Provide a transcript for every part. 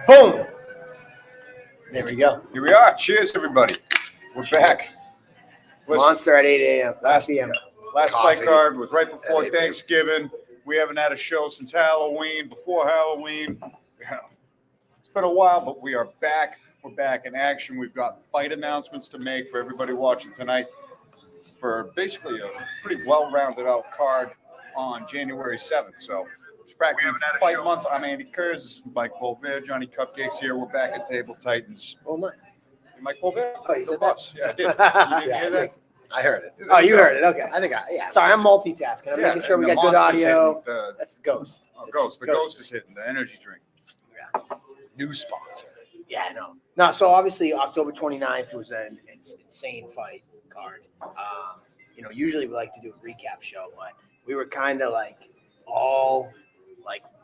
Boom. There we go. Here we are. Cheers, everybody. We're back. Monster at 8 a.m. Last p.m. fight card was right before 8 p.m. Thanksgiving. We haven't had a show since Halloween, before Halloween. It's been a while, but we are back. We're back in action. We've got fight announcements to make for everybody watching tonight for basically a pretty well-rounded out card on January 7th. So it's practically fight month. I'm Andy Kurz. This is Mike Colbert, Johnny Cupcakes here. We're back at Table Titans. Oh, my. Mike Colbert? Oh, you said that? Yeah, I did. You didn't hear that? I heard it. Oh, you heard it. Okay. Yeah. Sorry, I'm multitasking. I'm making sure we got good audio. That's Ghost. Oh, Ghost. The Ghost is hitting the energy drink. Yeah. New sponsor. Yeah, I know. No, so obviously October 29th was an insane fight card. Usually we like to do a recap show, but we were kind of all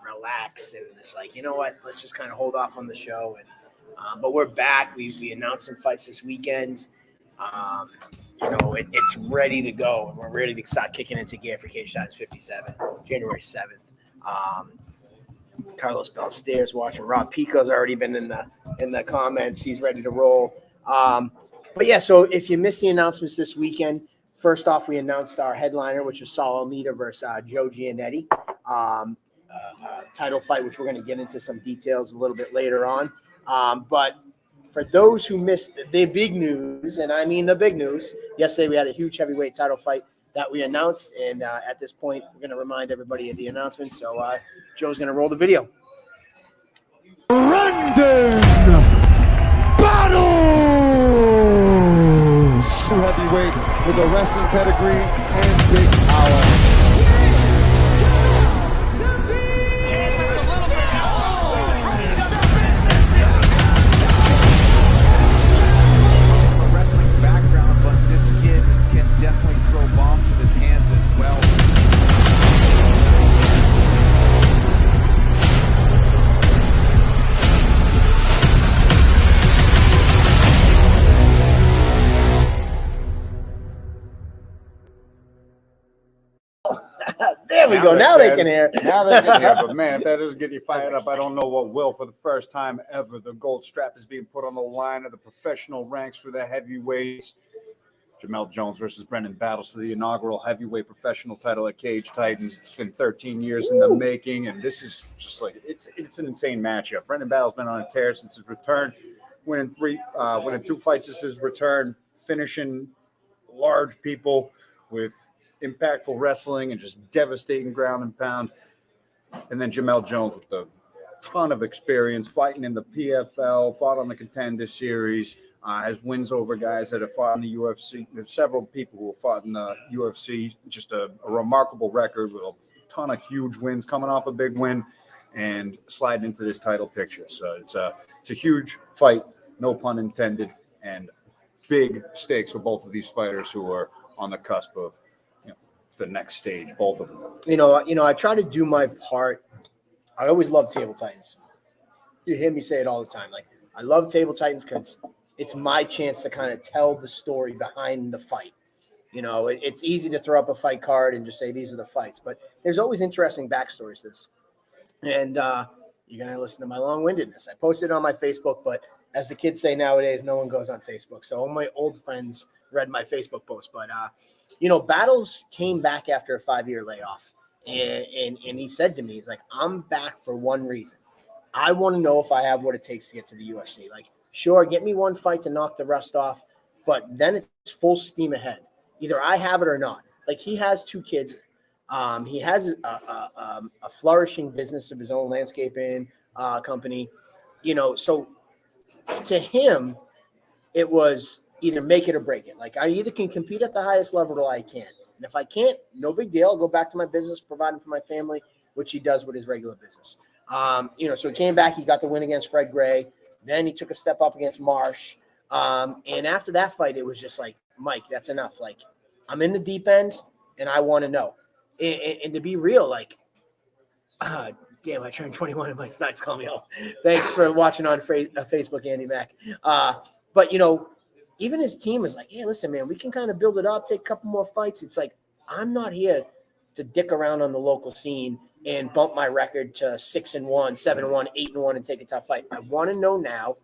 relaxed and just you know what, let's just kind of hold off on the show. And but we're back. We announced some fights this weekend. It's ready to go, and we're ready to start kicking into gear for CT57, January 7th. Carlos Ballesteros watching. Rob Pico's already been in the comments. He's ready to roll. But yeah, so if you missed the announcements this weekend, first off, we announced our headliner, which was Saul Almeida versus Joe Giannetti. Title fight, which we're going to get into some details a little bit later on. But for those who missed the big news, and I mean the big news, yesterday we had a huge heavyweight title fight that we announced. And at this point, we're going to remind everybody of the announcement. So Joe's going to roll the video. Brendan Battles! Two heavyweights with a wrestling pedigree and big power. Definitely throw bombs with his hands as well. There we go. Now they can hear. Now they can hear. But man, if that doesn't get you fired up, I don't know what will. For the first time ever, the gold strap is being put on the line of the professional ranks for the heavyweights. Jamel Jones versus Brendan Battles for the inaugural heavyweight professional title at Cage Titans. It's been 13 years in the making, and this is just it's an insane matchup. Brendan Battles been on a tear since his return, winning two fights since his return, finishing large people with impactful wrestling and just devastating ground and pound. And then Jamel Jones with a ton of experience fighting in the PFL, fought on the Contender Series. Has wins over guys that have fought in the UFC. There's several people who have fought in the UFC. Just a remarkable record with a ton of huge wins, coming off a big win and sliding into this title picture. So it's a huge fight, no pun intended, and big stakes for both of these fighters who are on the cusp of the next stage, both of them. I try to do my part. I always love Table Titans. You hear me say it all the time. I love Table Titans because it's my chance to kind of tell the story behind the fight. It's easy to throw up a fight card and just say these are the fights, but there's always interesting backstories to this. And you're going to listen to my long-windedness. I posted it on my Facebook, but as the kids say nowadays, no one goes on Facebook. So all my old friends read my Facebook post. But, Battles came back after a 5-year layoff. And he said to me, he's like, I'm back for one reason. I want to know if I have what it takes to get to the UFC. Sure, get me one fight to knock the rust off, but then it's full steam ahead. Either I have it or not. He has 2 kids. He has a flourishing business of his own, landscaping company. So to him, it was either make it or break it. I either can compete at the highest level or I can't. And if I can't, no big deal. I'll go back to my business, providing for my family, which he does with his regular business. So he came back. He got the win against Fred Gray. Then he took a step up against Marsh. And after that fight, it was just Mike, that's enough. I'm in the deep end, and I want to know. And to be real, damn, I turned 21 and Mike's nights call me out. Thanks for watching on Facebook, Andy Mack. But, even his team was hey, listen, man, we can kind of build it up, take a couple more fights. It's I'm not here to dick around on the local scene and bump my record to 6-1, 7-1, 8-1, and take a tough fight. I want to know now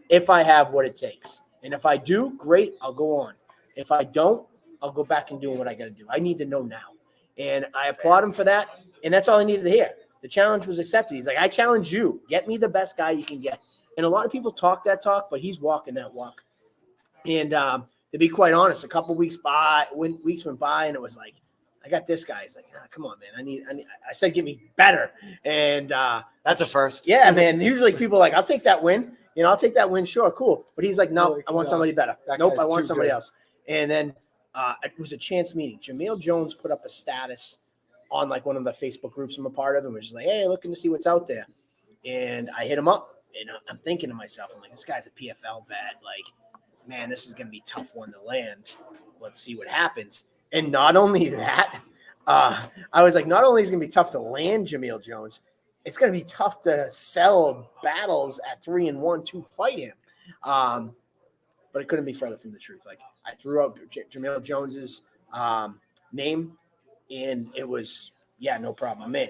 if I have what it takes. And if I do, great, I'll go on. If I don't, I'll go back and do what I got to do. I need to know now. And I applaud him for that. And that's all I needed to hear. The challenge was accepted. He's like, I challenge you. Get me the best guy you can get. And a lot of people talk that talk, but he's walking that walk. And to be quite honest, a couple weeks went by, and it was like, I got this guy. He's like, come on, man. I said, get me better. And That's a first. yeah, man. Usually people are like, I'll take that win. I'll take that win. Sure, cool. But he's like, no, I want somebody better. Nope, I want somebody else. And then it was a chance meeting. Jameel Jones put up a status on like one of the Facebook groups I'm a part of, and was just like, hey, looking to see what's out there. And I hit him up, and I'm thinking to myself, I'm like, this guy's a PFL vet. Like, man, this is going to be a tough one to land. Let's see what happens. And not only that, I was like, not only is it going to be tough to land Jameel Jones, it's going to be tough to sell Battles at 3-1 to fight him. But it couldn't be further from the truth. Like, I threw out Jameel Jones's name, and it was, yeah, no problem. Man,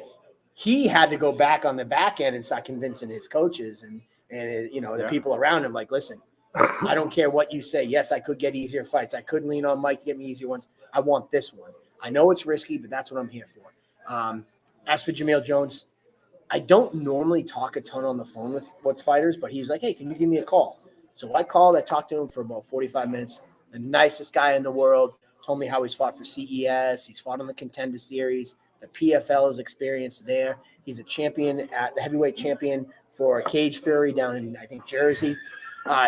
he had to go back on the back end and start convincing his coaches and the people around him, like, listen, I don't care what you say. Yes, I could get easier fights. I could lean on Mike to get me easier ones. I want this one. I know it's risky, but that's what I'm here for. As for Jameel Jones, I don't normally talk a ton on the phone with fighters, but he was like, hey, can you give me a call? So I called. I talked to him for about 45 minutes. The nicest guy in the world. Told me how he's fought for CES. He's fought on the Contender Series. The PFL is experienced there. He's a champion, the heavyweight champion for Cage Fury down in, I think, Jersey.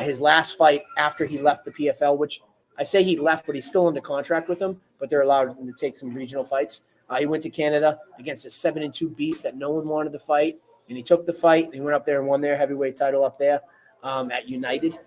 His last fight after he left the PFL, which I say he left, but he's still under contract with them, but they're allowed him to take some regional fights. He went to Canada against a 7-2 beast that no one wanted to fight, and he took the fight, and he went up there and won their heavyweight title up there at United.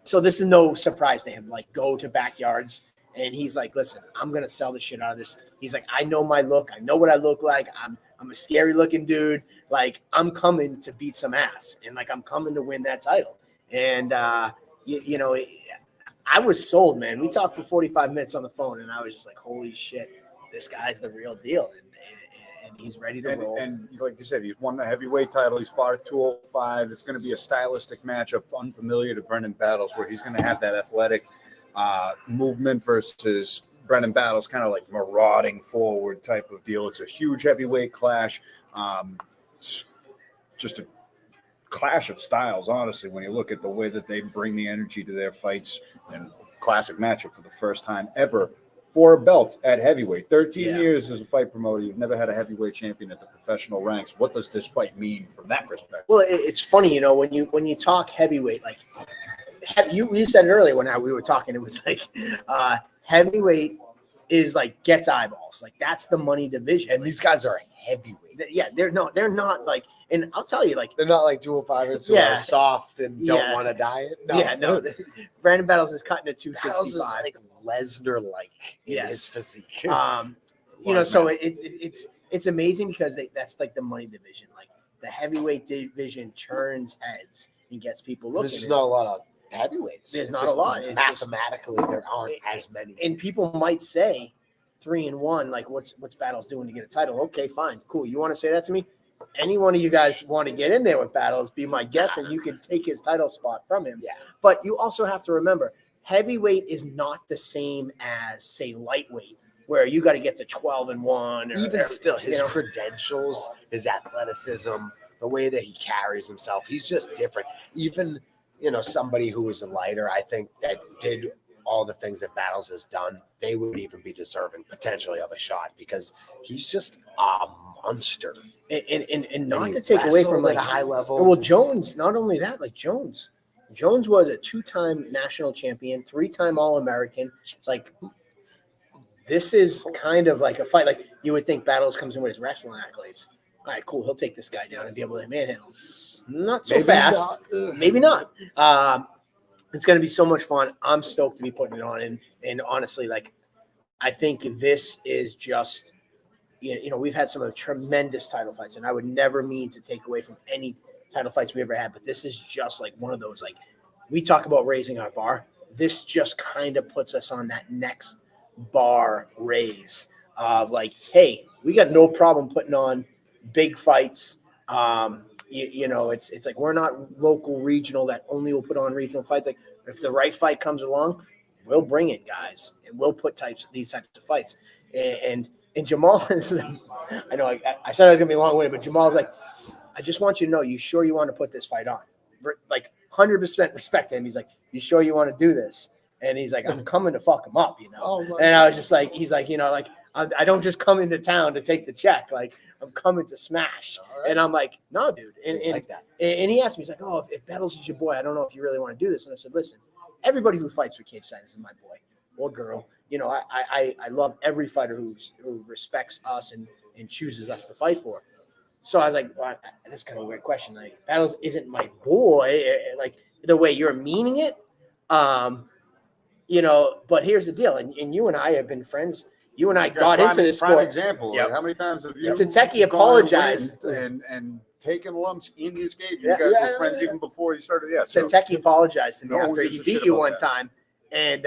So this is no surprise to him. Like, go to backyards, and he's like, listen, I'm going to sell the shit out of this. He's like, I know my look. I know what I look like. I'm a scary-looking dude. Like, I'm coming to beat some ass, and, like, I'm coming to win that title. And, I was sold, man. We talked for 45 minutes on the phone, and I was just like, holy shit, this guy's the real deal, and he's ready to roll. And like you said, he's won the heavyweight title. He's fought at 205. It's going to be a stylistic matchup, unfamiliar to Brendan Battles, where he's going to have that athletic movement versus Brendan Battles, kind of like marauding forward type of deal. It's a huge heavyweight clash. Just a clash of styles, honestly, when you look at the way that they bring the energy to their fights. And classic matchup for the first time ever for a belt at heavyweight. 13 years as a fight promoter, you've never had a heavyweight champion at the professional ranks. What does this fight mean from that perspective? Well, it's funny, when you talk heavyweight, like you said it earlier when we were talking, it was like heavyweight is like gets eyeballs. Like, that's the money division. And these guys are heavyweights. Yeah, they're not like, and I'll tell you, like, They're not like 205ers who are soft and don't want to diet. No. Brandon Battles is cutting at Battles is 265. like Lesnar-like in his physique. So it's amazing because that's like the money division. Like, the heavyweight division churns heads and gets people looking. There's just not a lot of heavyweights. There's not a lot. It's mathematically, there aren't as many. And people might say 3-1, like, what's Battles doing to get a title? Okay, fine, cool. You want to say that to me? Any one of you guys want to get in there with Battles, be my guest, and you can take his title spot from him. Yeah. But you also have to remember, heavyweight is not the same as, say, lightweight, where you got to get to 12-1. Even still, his credentials, his athleticism, the way that he carries himself, he's just different. Even, somebody who is a lighter, I think, that did all the things that Battles has done, they would even be deserving potentially of a shot, because he's just a monster. And not to take away from, like, at a high level. Well, Jones, not only that, like, Jones was a 2-time national champion, 3-time All-American. Like, this is kind of like a fight. Like, you would think Battles comes in with his wrestling accolades. All right, cool. He'll take this guy down and be able to manhandle him. Not so fast. Maybe not. It's going to be so much fun. I'm stoked to be putting it on. And honestly, like, I think this is just, we've had some tremendous title fights, and I would never mean to take away from any title fights we ever had, but this is just like one of those, like, we talk about raising our bar. This just kind of puts us on that next bar raise of like, hey, we got no problem putting on big fights. You know, it's like we're not local regional that only will put on regional fights. Like if the right fight comes along, we'll bring in guys and we'll put these types of fights. And Jamal is, I know I said I was gonna be long-winded, but Jamal's like, I just want you to know, you sure you want to put this fight on? Like 100% respect to him. He's like, you sure you want to do this? And he's like, I'm coming to fuck him up, you know? Oh, and I was just like, he's like, you know, like, I don't just come into town to take the check. Like, I'm coming to smash. Right. And I'm like, no, dude. And like that. And he asked me, he's like, oh, if Battles is your boy, I don't know if you really want to do this. And I said, listen, everybody who fights for Cage Science is my boy or girl. You know, I love every fighter who respects us and chooses us to fight for. So I was like, well, that's kind of a weird question. Like, Battles isn't my boy, like the way you're meaning it. You know, but here's the deal. And you and I have been friends. You and I got into this prime sport. example. Yep. Like, how many times have you Tateki gone apologized. and taken lumps in his cage? Yeah, You guys yeah, were friends yeah. even before you started. Yeah. So Tateki apologized to me No one after gives he a beat shit you about one that. time. And,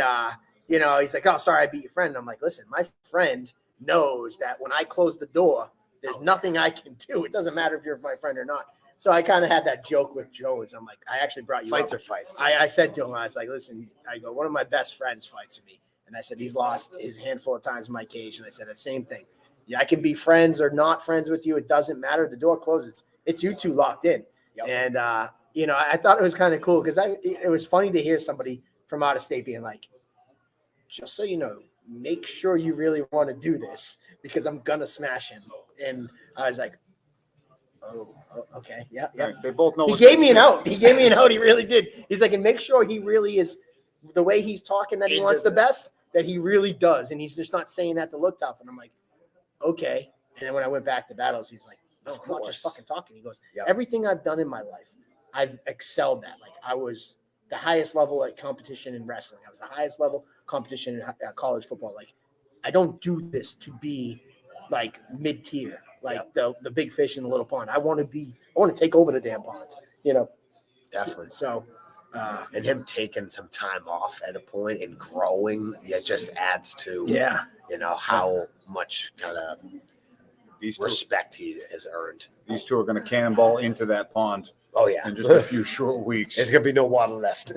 you know, he's like, oh, sorry, I beat your friend. And I'm like, listen, my friend knows that when I close the door, there's nothing I can do. It doesn't matter if you're my friend or not. So I kind of had that joke with Jones. I'm like, I actually brought you Fights up. are fights. I said to him, I was like, listen, I go, one of my best friends fights me. And I said, he's lost his handful of times in my cage. And I said the same thing. Yeah, I can be friends or not friends with you. It doesn't matter. The door closes. It's you two locked in. Yep. And, you know, I thought it was kind of cool because it was funny to hear somebody from out of state being like, just so you know, make sure you really want to do this because I'm going to smash him. And I was like, oh okay. Yeah. Yeah. Right, they both know. He what gave they me an say. out. He gave me an out. He really did. He's like, and make sure he really is the way he's talking that he Into wants the this. best, that he really does. And he's just not saying that to look tough. And I'm like, okay. And then when I went back to Battles, he's like, no, Of I'm not just course. fucking talking. He goes, Yep. everything I've done in my life, I've excelled at. Like I was the highest level at competition in wrestling. I was the highest level competition in college football. Like I don't do this to be like mid-tier, like the big fish in the little pond. I want to take over the damn pond, you know? Definitely. So, And him taking some time off at a point and growing, it just adds to, yeah. you know, how much kind of These two, respect he has earned. these two are going to cannonball into that pond Oh, yeah. in just a few short weeks. There's going to be no water left.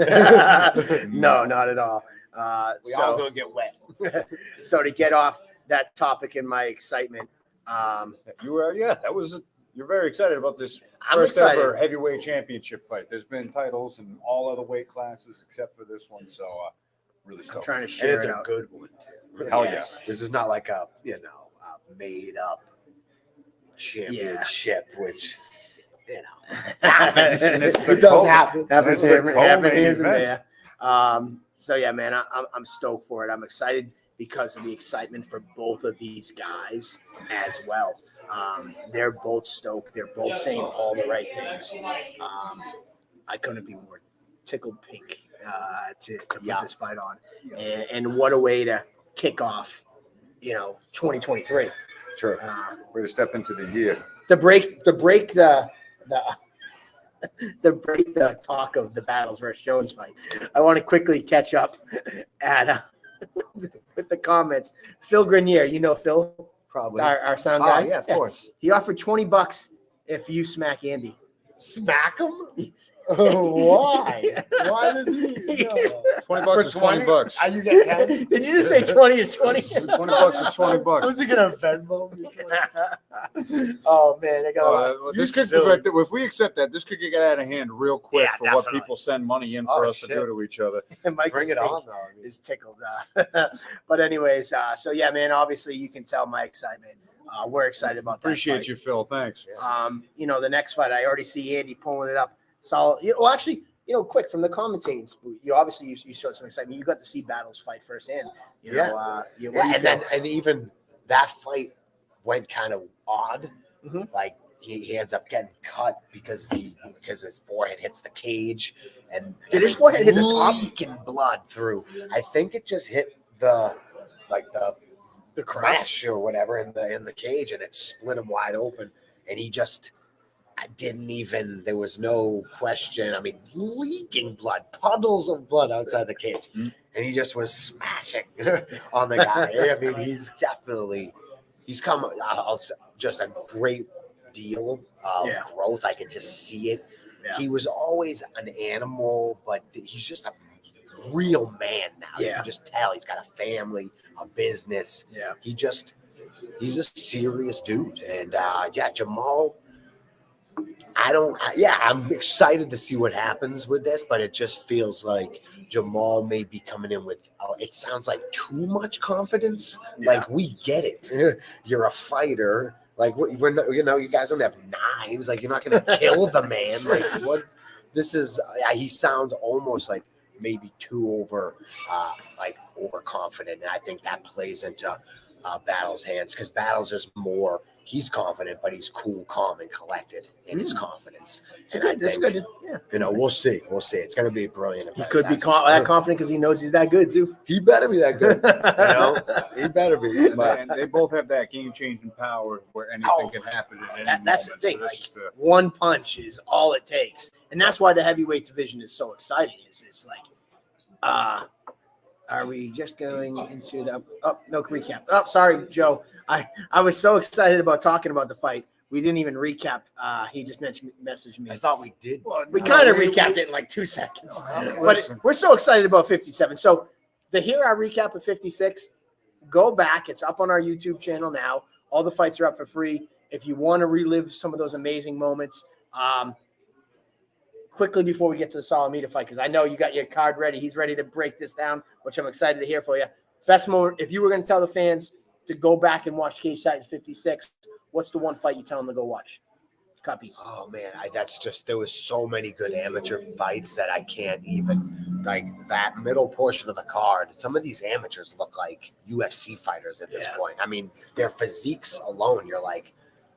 No, not at all. We all So, going to get wet. so to get off that topic in my excitement, You were, yeah, that was. You're very excited about this I'm first excited. ever heavyweight championship fight. There's been titles in all other weight classes except for this one, so really I'm stoked. trying to And share it's it a out. good one, too. Hell Yes. This is not like a, you know, a made up championship, which, you know, happens. And it's the It does co- happen. Happens It's the here, happens co-main here and event. there. So yeah, man, I'm stoked for it. I'm excited because of the excitement for both of these guys as well. They're both stoked. They're both saying all the right things. I couldn't be more tickled pink to put this fight on. And what a way to kick off, you know, 2023. True. Way to step into the year. To break the talk of the Battles versus Jones fight, I want to quickly catch up at with the comments. Phil Grenier, you know Phil, Probably. our sound Oh, guy. yeah, of course. He offered $20 if you smack Andy. Smack him? Why? Why does he? No. $20 is $20. Are you get 10? Did you just say 20 is 20? $20 is $20. Was he going to Venmo me? Oh man, I got a lot. This You could, silly. if we accept that, this could get out of hand real quick Yeah, for what definitely. people send money in for Oh, us shit. to do to each other. Mike Bring is it pink. on, though. Is tickled. But anyways, so yeah, man, obviously you can tell my excitement. We're excited about that Appreciate fight. you, Phil. Thanks. You know, the next fight, I already see Andy pulling it up. Solid. Well, actually, you know, quick from the commentating booth. You obviously you showed some excitement. You got to see Battles fight firsthand. You know, what do you Yeah, feel? and even that fight went kind of odd. Mhm. Like he ends up getting cut because his forehead hits the cage, and Did his forehead hit the top? leaking blood through. I think it just hit the crash or whatever in the cage, and it split him wide open, and he just. I didn't even, there was no question. I mean, leaking blood, puddles of blood outside the cage. and he just was smashing on the guy. I mean, he's come just a great deal of growth. I can just see it. Yeah. He was always an animal, but he's just a real man now. You can just tell he's got a family, a business. Yeah. He's a serious dude. And Jamal, I'm excited to see what happens with this, but it just feels like Jamal may be coming in with, it sounds like too much confidence. Yeah. Like, we get it. You're a fighter. Like, we're not, you guys don't have knives. Like, you're not going to kill the man. Like, what? This is, he sounds almost like maybe too overconfident. And I think that plays into Battle's hands, because Battle's is more, he's confident, but he's cool, calm, and collected in his confidence. That's good. Yeah. We'll see. It's going to be brilliant. He could be that confident because he knows he's that good too. He better be that good. He better be. But And they both have that game-changing power where anything can happen at any That's the moment. thing. So Like, this is the- one punch is all it takes, and that's why the heavyweight division is so exciting. It's like, are we just going into the no recap? Oh, sorry, Joe. I was so excited about talking about the fight. We didn't even recap. He just messaged me. I thought we did. We kind of recapped it in like 2 seconds. But we're so excited about 57. So to hear our recap of 56, go back. It's up on our YouTube channel now. All the fights are up for free. If you want to relive some of those amazing moments, quickly before we get to the Salamita fight, because I know you got your card ready. He's ready to break this down, which I'm excited to hear for you. Best moment, if you were going to tell the fans to go back and watch Cage Titans 56, what's the one fight you tell them to go watch? Cuppies. Oh man, there was so many good amateur fights that I can't even, like, that middle portion of the card. Some of these amateurs look like UFC fighters at this point. I mean, their physiques alone, you're like,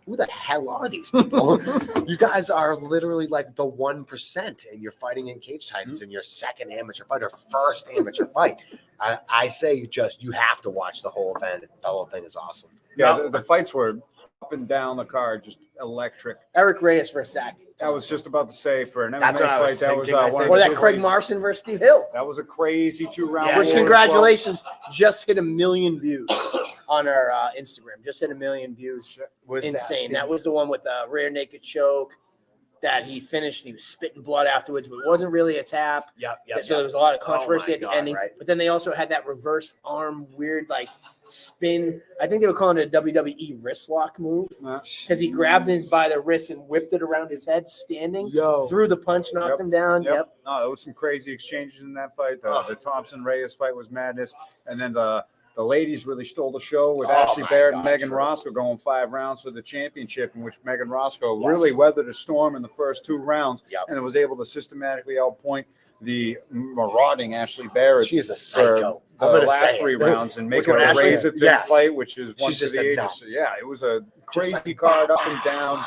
who the hell are these people? You guys are literally like the 1%, and you're fighting in Cage Titans in your second amateur fight or first amateur fight. I say you have to watch the whole event. The whole thing is awesome. Yeah, the fights were up and down the card, just electric. Eric Reyes versus Zach. I was just about to say, for an That's MMA what I was fight, that was thinking. one of Or the that Craig crazy- Marson versus Steve Hill. That was a crazy 2-round. Yeah, Which, war as congratulations, just hit 1 million views on our Instagram. Just hit 1 million views. Was Insane. That was the one with the rear naked choke that he finished, and he was spitting blood afterwards, but it wasn't really a tap. So there was a lot of controversy Oh my at the God, ending. right. But then they also had that reverse arm, weird, like, spin. I think they were calling it a WWE wrist lock move, well. because he grabbed him by the wrist and whipped it around his head standing. Threw the punch, knocked him down. Yep. No, there was some crazy exchanges in that fight. The Thompson-Reyes fight was madness. And then the ladies really stole the show with Ashley my Barrett God, and Megan true. Roscoe going 5 rounds for the championship, in which Megan Roscoe really weathered a storm in the first 2 rounds and was able to systematically outpoint the marauding Ashley Barrett. She is a for psycho. the I'm gonna last say 3 it. rounds and make Which it one, a Ashley? razor thin Yes. fight, which is one She's for just the a ages. nut. So, yeah, it was a Just crazy card up and down.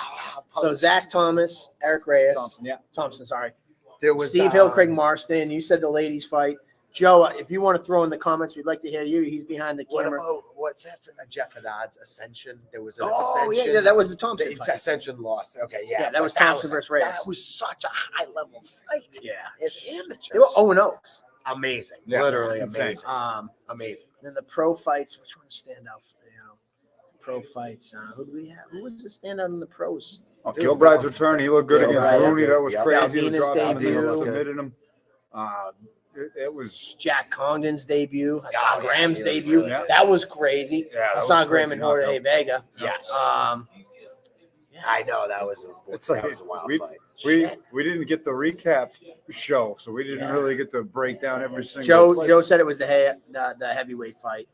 So Zach Thomas, Eric Reyes, Thompson, sorry. There was Steve Hill, Craig Marston. You said the ladies fight. Joe, if you want to throw in the comments, we'd like to hear you. He's behind the What camera. about what's that? Jeff Haddad's Ascension. There was an Oh, Ascension. yeah, that was the Thompson The fight. Ascension loss. Okay, Yeah, that was but Thompson versus Reyes. That was such a high level fight. Yeah. As amateurs. They were 0-0. Amazing. Yeah, Literally it's insane. amazing. Amazing. Then the pro fights, which ones stand out? Pro fights. Who do we have? Who was the standout in the pros? Kilbride's return. He looked good Kilbride, against Rooney. That was yeah. crazy. He Valdina's dropped him and then debut. submitted him. It was Jack Congdon's debut. Oh, Hassan yeah, Graham's he was debut. really good. That was crazy. Yeah, that was Hassan Graham crazy and Jorge knockout. Vega. Yes. Yeah. I know that was It's that like was a wild we fight. we didn't get the recap show, so we didn't really get to break down every single fight. Joe said it was the heavyweight fight.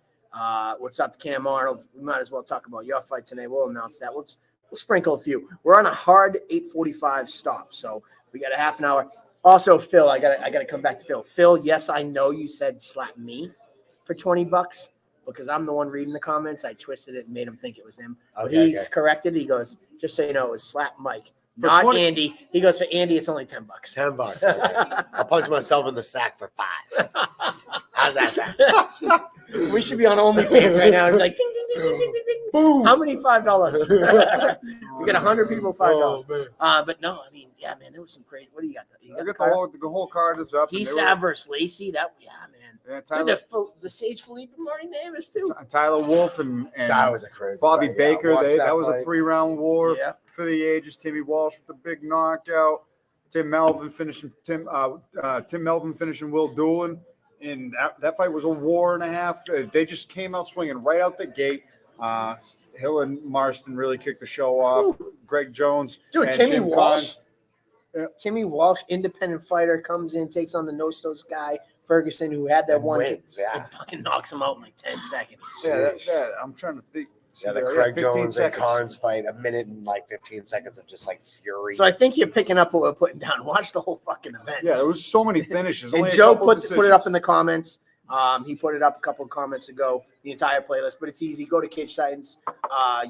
What's up, Cam Arnold? We might as well talk about your fight today. We'll announce that. We'll sprinkle a few. We're on a hard 8:45 stop, so we got a half an hour. Also, Phil, I gotta come back to Phil. Phil, yes, I know you said slap me for $20 because I'm the one reading the comments. I twisted it and made him think it was him. But he's corrected. He goes, just so you know, it was slap Mike, not 20 Andy. He goes, for Andy, it's only $10. $10. Okay. I'll punch myself in the sack for 5. How's that sound? We should be on OnlyFans right now. It's like, ding, ding, ding, ding, ding, ding, ding. Boom. How many $5? We got 100 people $5. man. But no, I mean, yeah, man, there was some crazy. What do you got? You I got got the whole card is up. and they were- D-Sav versus Lacey. Yeah, man. Yeah, Dude, the Sage Felipe and Marty Navis too. Tyler Wolf and That was a crazy Bobby fight. Baker. watch That was a fight. 3-round war Yeah. for the ages. Timmy Walsh with the big knockout. Tim Melvin finishing Will Doolin. And that fight was a war and a half. They just came out swinging right out the gate. Hill and Marston really kicked the show off. Greg Jones. Dude, and Timmy Jim Walsh. Collins. Yeah. Timmy Walsh, independent fighter, comes in, takes on the no-stones guy, Ferguson, who had that And one wins, kick, yeah. and fucking knocks him out in like 10 seconds. Yeah, I'm trying to think. Yeah, the Yeah, Craig 15 Jones and seconds. Carnes fight, a minute and like 15 seconds of just like fury. So I think you're picking up what we're putting down. Watch the whole fucking event. Yeah, there was so many finishes. And Only a Joe couple put it decisions. up in the comments. He put it up a couple of comments ago, the entire playlist, but it's easy. Go to Cage Titans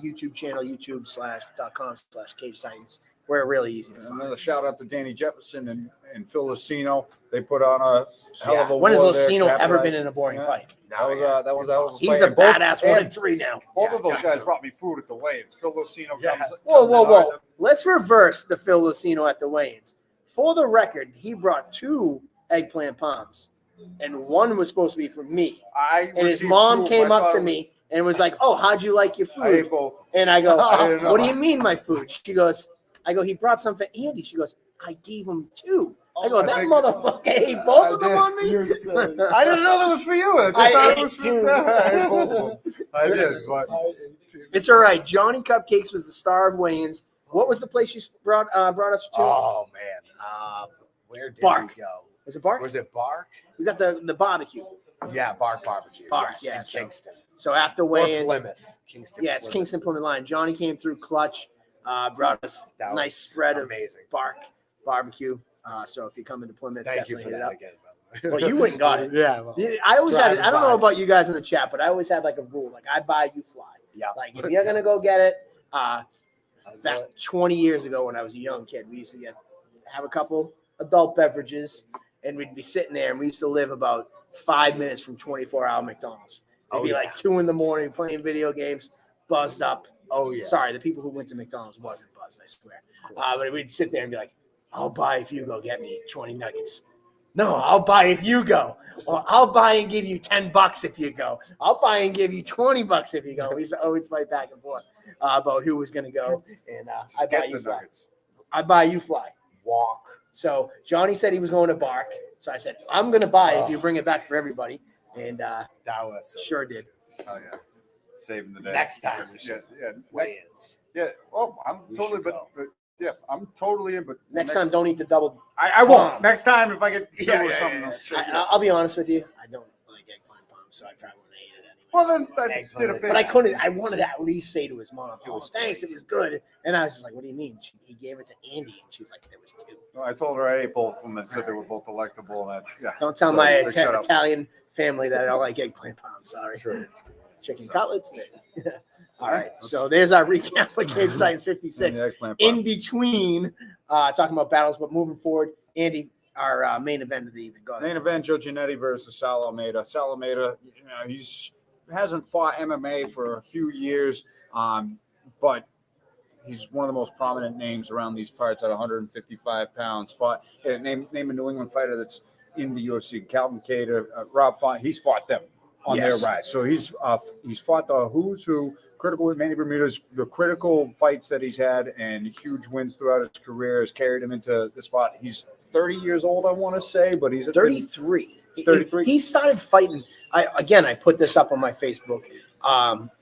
YouTube channel, youtube.com/Cage Titans. We're really easy to find. Another shout out to Danny Jefferson and Phil Lucino. They put on a hell of a When has war there, Lucino ever capitalized. been in a boring Yeah. fight? That was a He's fight. a And both- badass and 1-3 now. Both of those guys brought me food at the weigh-ins. Phil Lucino Yeah. comes. Whoa, comes whoa, in whoa. on Let's reverse the Phil Lucino at the weigh-ins. For the record, he brought 2 eggplant palms, and one was supposed to be for me. I And his received mom 2. came I up thought to it was- me and was like, "Oh, how'd you like your I ate food?" both. And I go, I didn't know. "What do you mean my food?" She goes, he brought some for Andy. She goes, "I gave him 2." I go, I "That think- motherfucker ate both of them did. on me?" I didn't know that was for you. I just I thought ate it was for 2. I ate both of them. I did, but It's all right. Johnny Cupcakes was the star of weigh-ins. What was the place you brought us to? Oh man, where did Bark. we go? Was it Bark? Was it Bark? We got the barbecue. Yeah, Bark Barbecue. Bark, yes, yeah, in so- Kingston. So after Or weigh-ins, Plymouth. Kingston. yeah, it's Kingston Plymouth line. Johnny came through clutch, brought us That a nice was spread of amazing. Bark barbecue. So if you come into Plymouth, Thank you definitely for hit it that up. again, by the way. Well, you went and got it. Yeah. Well, I always had. Driving I don't know by. about you guys in the chat, but I always had like a rule. Like I buy, you fly. yeah. Like if you're gonna go get it, I was back like, 20 years ago when I was a young kid, we used to have a couple adult beverages, and we'd be sitting there, and we used to live about 5 minutes from 24-hour McDonald's. It'd Oh, be yeah. like 2 a.m. playing video games, buzzed up. oh yeah. Sorry, the people who went to McDonald's wasn't buzzed, I swear. But we'd sit there and be like, "I'll buy if you go get me 20 nuggets." "No, I'll buy if you go." Or "I'll buy and give you $10 if you go." "I'll buy and give you $20 if you go." We used to always fight back and forth about who was going to go. And I buy get you the fly. nuggets. I buy you fly. Walk. So Johnny said he was going to Bark. So I said, "I'm going to buy if you bring it back for everybody." And That was sure did. Oh yeah, saving the day. Next time we Yeah, should yeah, weigh-ins. yeah. Oh, I'm We totally, should but, go. but yeah, I'm totally in. But Next time, don't eat the double. I won't. Bomb. Next time, if I get two Yeah, or yeah, something yeah, else. I'll be honest with you. I don't like eggplant bombs, so I probably wouldn't eat it anyway. Well, then I Eggplant. did a favor. But I couldn't. I wanted to at least say to his mom, It was "Thanks, great. it was good." And I was just like, "What do you mean?" He gave it to Andy, and she was like, "There was 2." No, I told her I ate both of them and said they were both delectable. And yeah. Don't tell So my they shut up. Italian family that I don't like eggplant bombs. Sorry. True. Chicken cutlets. All right. So there's our recap of Cage Titans 56. Yeah, eggplant In pop. talking about battles, but moving forward, Andy, our main event of the evening. Go ahead. Main event: Joe Giannetti versus Sal Almeida. Sal Almeida, he's hasn't fought MMA for a few years, but he's one of the most prominent names around these parts at 155 pounds. Fought name a New England fighter that's in the UFC. Calvin Kattar, Rob Font. He's fought them on Yes. their rise. So he's fought the who's who. Critical with Manny Bermudez, the critical fights that he's had and huge wins throughout his career has carried him into the spot. He's 30 years old, I want to say, but he's 33. He's 33. He started fighting. I put this up on my Facebook.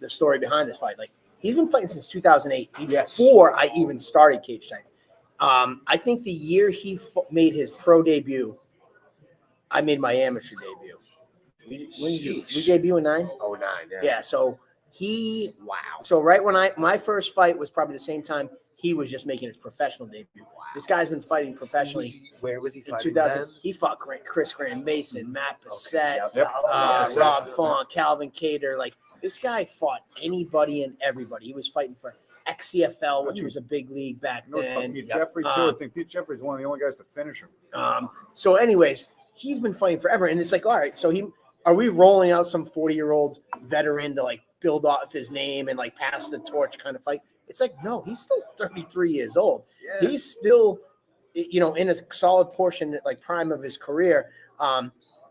The story behind this fight. Like he's been fighting since 2008, before I even started Cage Titans. I think the year he made his pro debut, I made my amateur debut. When did you debut in 9? 09, yeah. Yeah. So So right when my first fight was probably the same time he was just making his professional debut. This guy's been fighting professionally. Where was he In fighting 2000, then? he fought Chris Grand Mason, Matt Bissett, Yep. Rob Font, Calvin Kattar. Like this guy fought anybody and everybody. He was fighting for XCFL, which was a big league back You know, it's then. Pete Jeffrey too. I think Pete Jeffrey's one of the only guys to finish him. So, anyways, he's been fighting forever, and it's like, all right, so are we rolling out some 40-year-old veteran to like build off his name and like pass the torch kind of fight? It's like, no, he's still 33 years old. Yeah. He's still, in a solid portion, like prime of his career.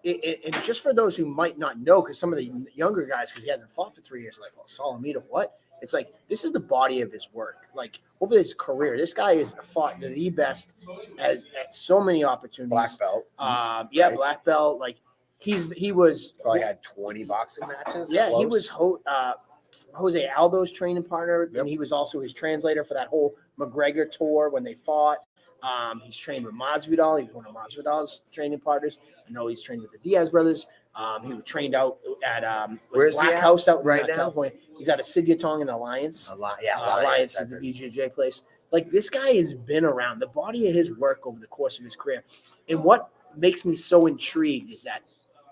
And just for those who might not know, because some of the younger guys, because he hasn't fought for 3 years, like, well, Salamita, what? It's like, this is the body of his work. Like, over his career, this guy has fought the best at so many opportunities. Black belt. Yeah, Right. black belt. Like, he was Probably had 20 boxing matches. yeah, he close. was Jose Aldo's training partner, Yep. and he was also his translator for that whole McGregor tour when they fought. He's trained with Masvidal. He's one of Masvidal's training partners. I know he's trained with the Diaz brothers. He was trained out at Where's he Black at House out right in now? California. He's out of Sidyatong and Alliance. Alliance is the BJJ place. Like, this guy has been around. The body of his work over the course of his career. And what makes me so intrigued is that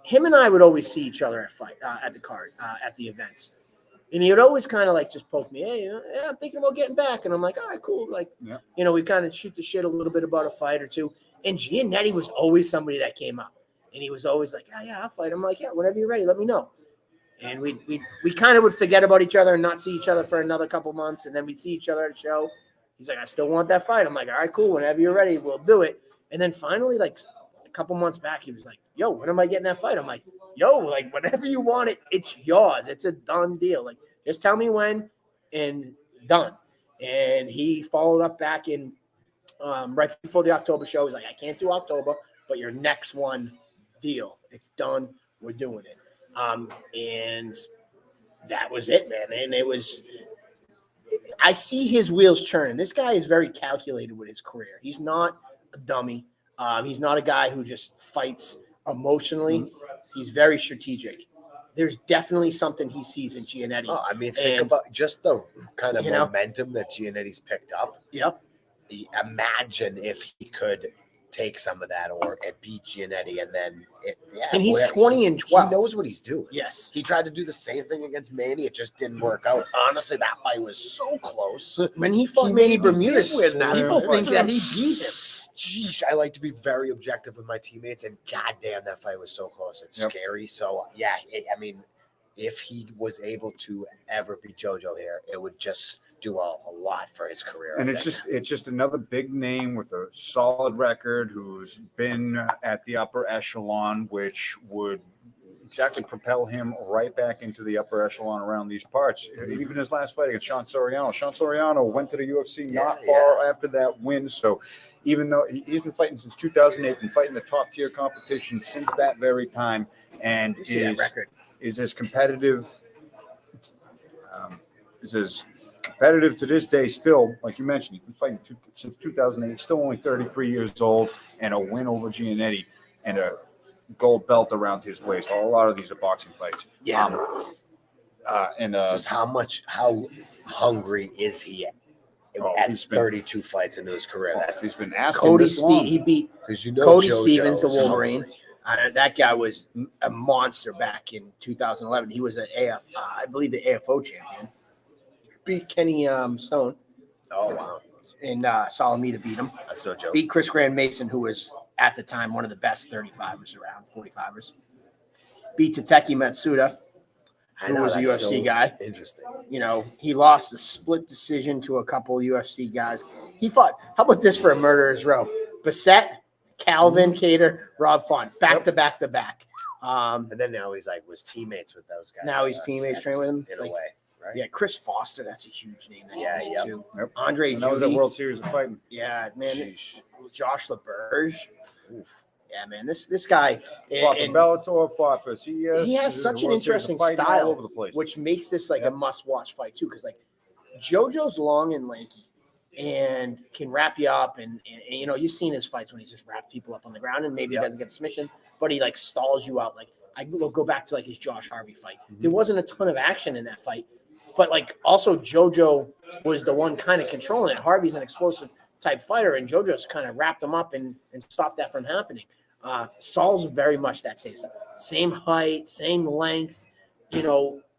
him and I would always see each other at the card, at the events. And he would always kind of like just poke me, hey, yeah, I'm thinking about getting back. And I'm like, all right, cool. Like, Yeah. we kind of shoot the shit a little bit about a fight or two. And Giannetti was always somebody that came up. And he was always like, yeah, I'll fight. I'm like, yeah, whenever you're ready, let me know. And we kind of would forget about each other and not see each other for another couple months. And then we'd see each other at a show. He's like, I still want that fight. I'm like, all right, cool. Whenever you're ready, we'll do it. And then finally, like a couple months back, he was like, yo, when am I getting that fight? I'm like, yo, like, whenever you want it, it's yours. It's a done deal. Like, just tell me when and done. And he followed up back in right before the October show. He's like, I can't do October, but your next one, deal. It's done. We're doing it. And that was it, man. And I see his wheels churning. This guy is very calculated with his career. He's not a dummy. He's not a guy who just fights emotionally. He's very strategic. There's definitely something he sees in Giannetti. Oh, I mean, think about just the kind of you know? momentum that Giannetti's picked up. Yep. Imagine if he could take some of that or beat Giannetti, and then And he's whatever. 20 and He 12. knows what he's doing. Yes. He tried to do the same thing against Manny. It just didn't work out. Honestly, that fight was so close. When he fought He Manny maybe Bermudez, did win that people fight. think that he beat him. Geez, I like to be very objective with my teammates, and goddamn, that fight was so close. It's Yep. scary. So yeah, I mean, if he was able to ever beat JoJo here, it would just do a lot for his career. And I it's think. just another big name with a solid record who's been at the upper echelon, which would exactly propel him right back into the upper echelon around these parts. Even his last fight against Sean Soriano. Sean Soriano went to the UFC not far after that win. So even though he's been fighting since 2008, been fighting the top tier competition since that very time, and See that record. is as competitive to this day still. Like you mentioned, he's been fighting since 2008. He's still only 33 years old, and a win over Giannetti and a gold belt around his waist. A lot of these are boxing fights. Yeah. Just how hungry is he at he's been- 32 fights into his career? That's he's been asking Cody this long. he beat because Cody JoJo Stevens, the is Wolverine. hungry. That guy was a monster back in 2011. He was an I believe the AFO champion. Beat Kenny Stone, Oh wow, and Salamita beat him. that's no joke. Beat Chris Grand Mason, who was at the time one of the best 35ers around, 45ers. Beat Tateki Matsuda, I who know, was a that's UFC so guy. Interesting. He lost a split decision to a couple UFC guys. He fought. How about this for a murderer's row? Bassett, Calvin, Cater, Rob Font, back to back to back. And then now he's was teammates with those guys. Now he's teammates training with him, in a like- way, right? Yeah, Chris Foster, that's a huge name that Yeah, he made yeah. too. Yep. Andre And that was a Judy. World Series of fighting. Yeah, man. Sheesh. Josh LaBerge. Oof. Yeah, man. This guy, Fought for and Bellator, fought for CES. he has such an World Series of interesting fighting all style, over the place. which makes this like Yep. a must-watch fight too. Because like JoJo's long and lanky, and can wrap you up, and you've seen his fights when he just wraps people up on the ground, and maybe he doesn't get the submission, but he like stalls you out. Like I go back to like his Josh Harvey fight. There wasn't a ton of action in that fight, but like also JoJo was the one kind of controlling it. Harvey's an explosive type fighter, and JoJo's kind of wrapped him up and stopped that from happening. Saul's very much that same stuff. Same height, same length,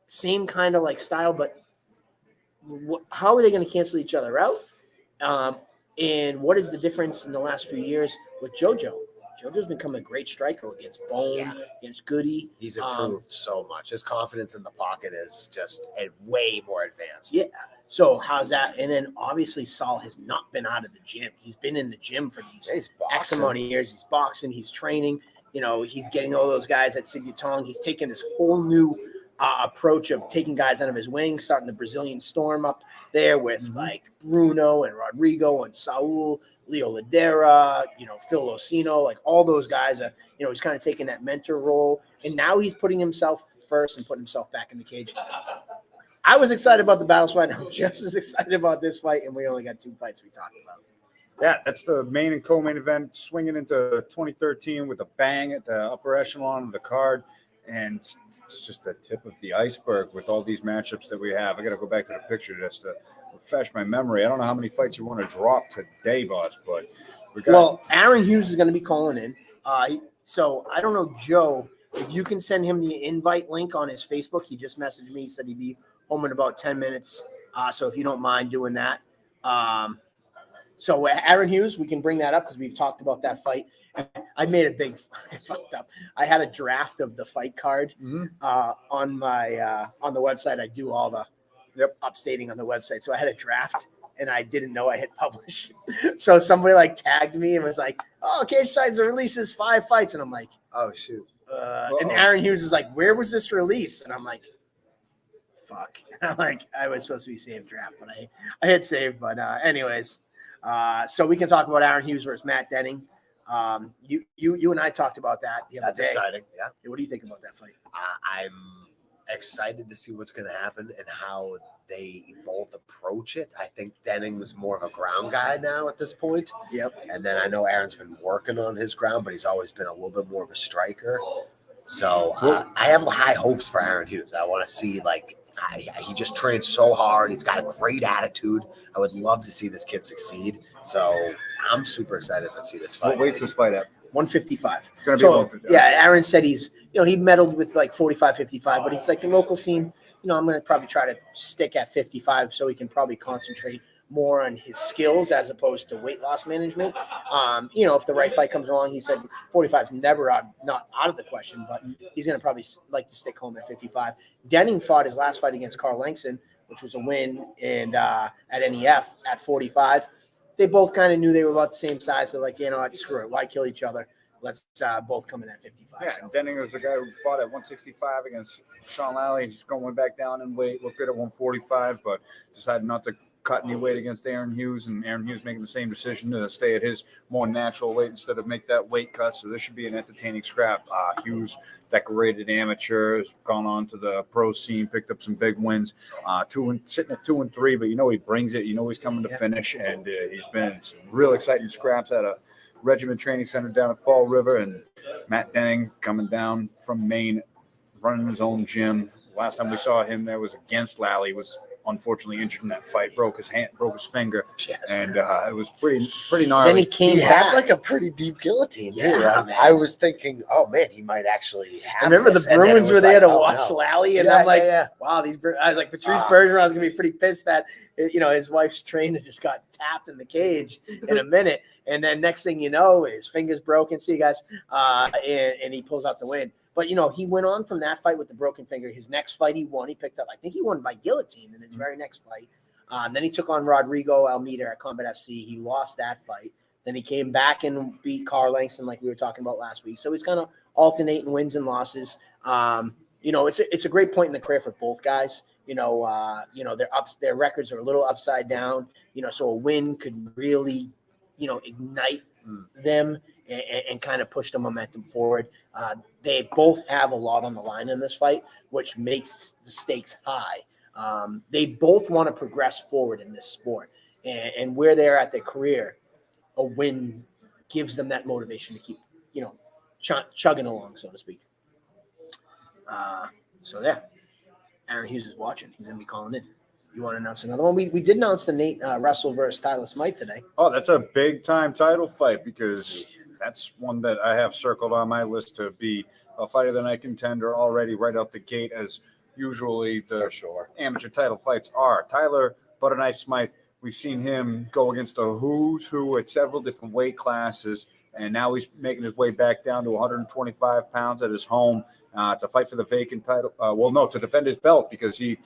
same kind of like style, but how are they going to cancel each other out? And what is the difference in the last few years with JoJo? JoJo's become a great striker against Bone, against Goody. He's improved so much. His confidence in the pocket is just way more advanced. Yeah. So how's that? And then obviously Saul has not been out of the gym. He's been in the gym for these He's X boxing. amount of years. He's boxing. He's training. He's getting all those guys at Sigutong. He's taken this whole new approach of taking guys out of his wing, starting the Brazilian Storm up there with like Bruno and Rodrigo and Saul, Leo Ladera, Phil Locino, like all those guys are, he's kind of taking that mentor role. And now he's putting himself first and putting himself back in the cage. I was excited about the Battles fight. I'm just as excited about this fight, and we only got 2 fights we talked about. Yeah, that's the main and co-main event, swinging into 2013 with a bang at the upper echelon of the card. And it's just the tip of the iceberg with all these matchups that we have. I got to go back to the picture just to refresh my memory. I don't know how many fights you want to drop today, boss, but we got. Well, Aaron Hughes is going to be calling in. So I don't know, Joe, if you can send him the invite link on his Facebook. He just messaged me. He said he'd be home in about 10 minutes. So if you don't mind doing that. So Aaron Hughes, we can bring that up because we've talked about that fight. I made a big – fucked up. I had a draft of the fight card on my on the website. I do all the upstating on the website. So I had a draft, and I didn't know I hit publish. So somebody, tagged me and was like, oh, Cage Sides releases 5 fights. And I'm like, oh, shoot. And Aaron Hughes is like, where was this released? And I'm like, fuck. I'm like, I was supposed to be saved draft, but I hit save. But anyways, so we can talk about Aaron Hughes versus Matt Denning. You and I talked about that the other That's day. exciting. Yeah. What do you think about that fight? I'm excited to see what's going to happen and how they both approach it. I think Denning was more of a ground guy now at this point. Yep. And then I know Aaron's been working on his ground, but he's always been a little bit more of a striker. So I have high hopes for Aaron Hughes. I want to see he just trains so hard. He's got a great attitude. I would love to see this kid succeed. So I'm super excited to see this fight. What weight's this fight at? 155. It's going to be 155. Yeah, Aaron said he's, he medaled with 45, 55, but it's the local scene. I'm going to probably try to stick at 55 so he can probably concentrate more on his skills as opposed to weight loss management. If the right fight comes along, he said 45 is never not out of the question, but he's going to probably like to stick home at 55. Denning fought his last fight against Carl Langston, which was a win, and at NEF at 45. They both kind of knew they were about the same size. So screw it. Why kill each other? Let's both come in at 55. Yeah, so. Denning was the guy who fought at 165 against Sean Lally. He's going back down in weight. Looked good at 145, but decided not to cut any weight against Aaron Hughes, and Aaron Hughes making the same decision to stay at his more natural weight instead of make that weight cut. So this should be an entertaining scrap. Hughes, decorated amateur, has gone on to the pro scene, picked up some big wins, sitting at 2-3, but he brings it. He's coming to finish, and he's been some real exciting scraps at a Regiment Training Center down at Fall River, and Matt Denning coming down from Maine, running his own gym. Last time we saw him there was against Lally, was unfortunately injured in that fight, broke his finger, and it was pretty gnarly. Then he came He back. had a pretty deep guillotine too. Yeah, I was thinking, oh man, he might actually have. I remember the Bruins were there to watch Lally, and I'm like, wow, I was like, Patrice Bergeron was gonna be pretty pissed that his wife's trainer just got tapped in the cage in a minute, and then next thing you know, his finger's broken. See you guys, and he pulls out the win. But, he went on from that fight with the broken finger. His next fight he won. He picked up, I think he won by guillotine in his very next fight. Then he took on Rodrigo Almeida at Combat FC. He lost that fight. Then he came back and beat Carl Langston like we were talking about last week. So he's kind of alternating wins and losses. It's a great point in the career for both guys. Their records are a little upside down. So a win could really, ignite them and kind of push the momentum forward. They both have a lot on the line in this fight, which makes the stakes high. They both want to progress forward in this sport. And where they're at their career, a win gives them that motivation to keep, chugging along, so to speak. Aaron Hughes is watching. He's going to be calling in. You want to announce another one? We did announce the Nate Russell versus Tyler Smythe today. Oh, that's a big-time title fight because that's one that I have circled on my list to be a fight of the night contender already right out the gate, as usually the amateur title fights are. Tyler Butterknife Smythe, we've seen him go against the who's who at several different weight classes, and now he's making his way back down to 125 pounds at his home to fight for the vacant title. To defend his belt, because he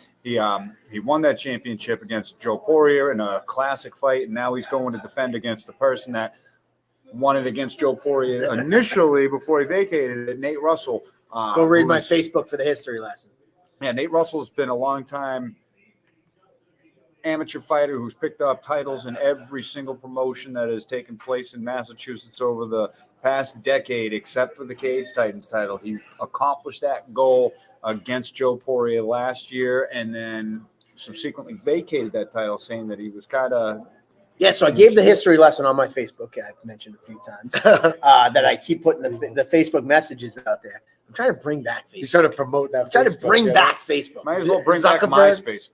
won that championship against Joe Poirier in a classic fight, and now he's going to defend against the person that won it against Joe Poirier initially before he vacated it. Nate Russell. Go read my Facebook for the history lesson. Yeah, Nate Russell's been a long time amateur fighter who's picked up titles in every single promotion that has taken place in Massachusetts over the past decade, except for the Cage Titans title. He accomplished that goal against Joe Poirier last year and then subsequently vacated that title, saying that he was kind of... Yeah, so I gave the history lesson on my Facebook. I've mentioned a few times that I keep putting the Facebook messages out there. I'm trying to bring back Facebook. He's trying to promote that. I'm trying to bring back Facebook. Might as well bring back Zuckerberg? MySpace.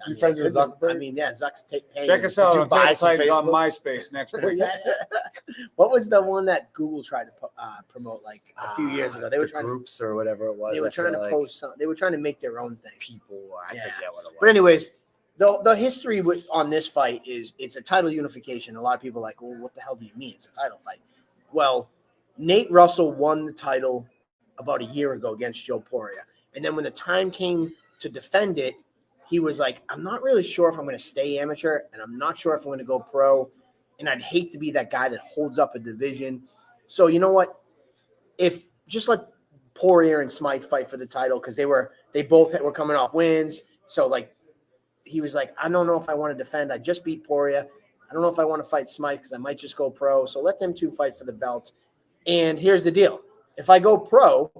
You friends with Zuckerberg? I mean, yeah, Zuck's paying. Check us out you on buy Table some Titans on Facebook? MySpace next week. What was the one that Google tried to promote like a few years ago? They were the trying groups or whatever it was. They were I trying to feel like post something. They were trying to make their own thing. people. I Yeah. forget what it was. But anyways, the history on this fight is it's a title unification. A lot of people are like, well, what the hell do you mean? It's a title fight. Well, Nate Russell won the title about a year ago against Joe Poirier. And then when the time came to defend it, he was like, I'm not really sure if I'm going to stay amateur, and I'm not sure if I'm going to go pro. And I'd hate to be that guy that holds up a division. So you know what? If just let Poirier and Smythe fight for the title, because they both were coming off wins. So like he was like, I don't know if I want to defend. I just beat Poirier. I don't know if I want to fight Smythe because I might just go pro. So let them two fight for the belt. And here's the deal. If I go pro,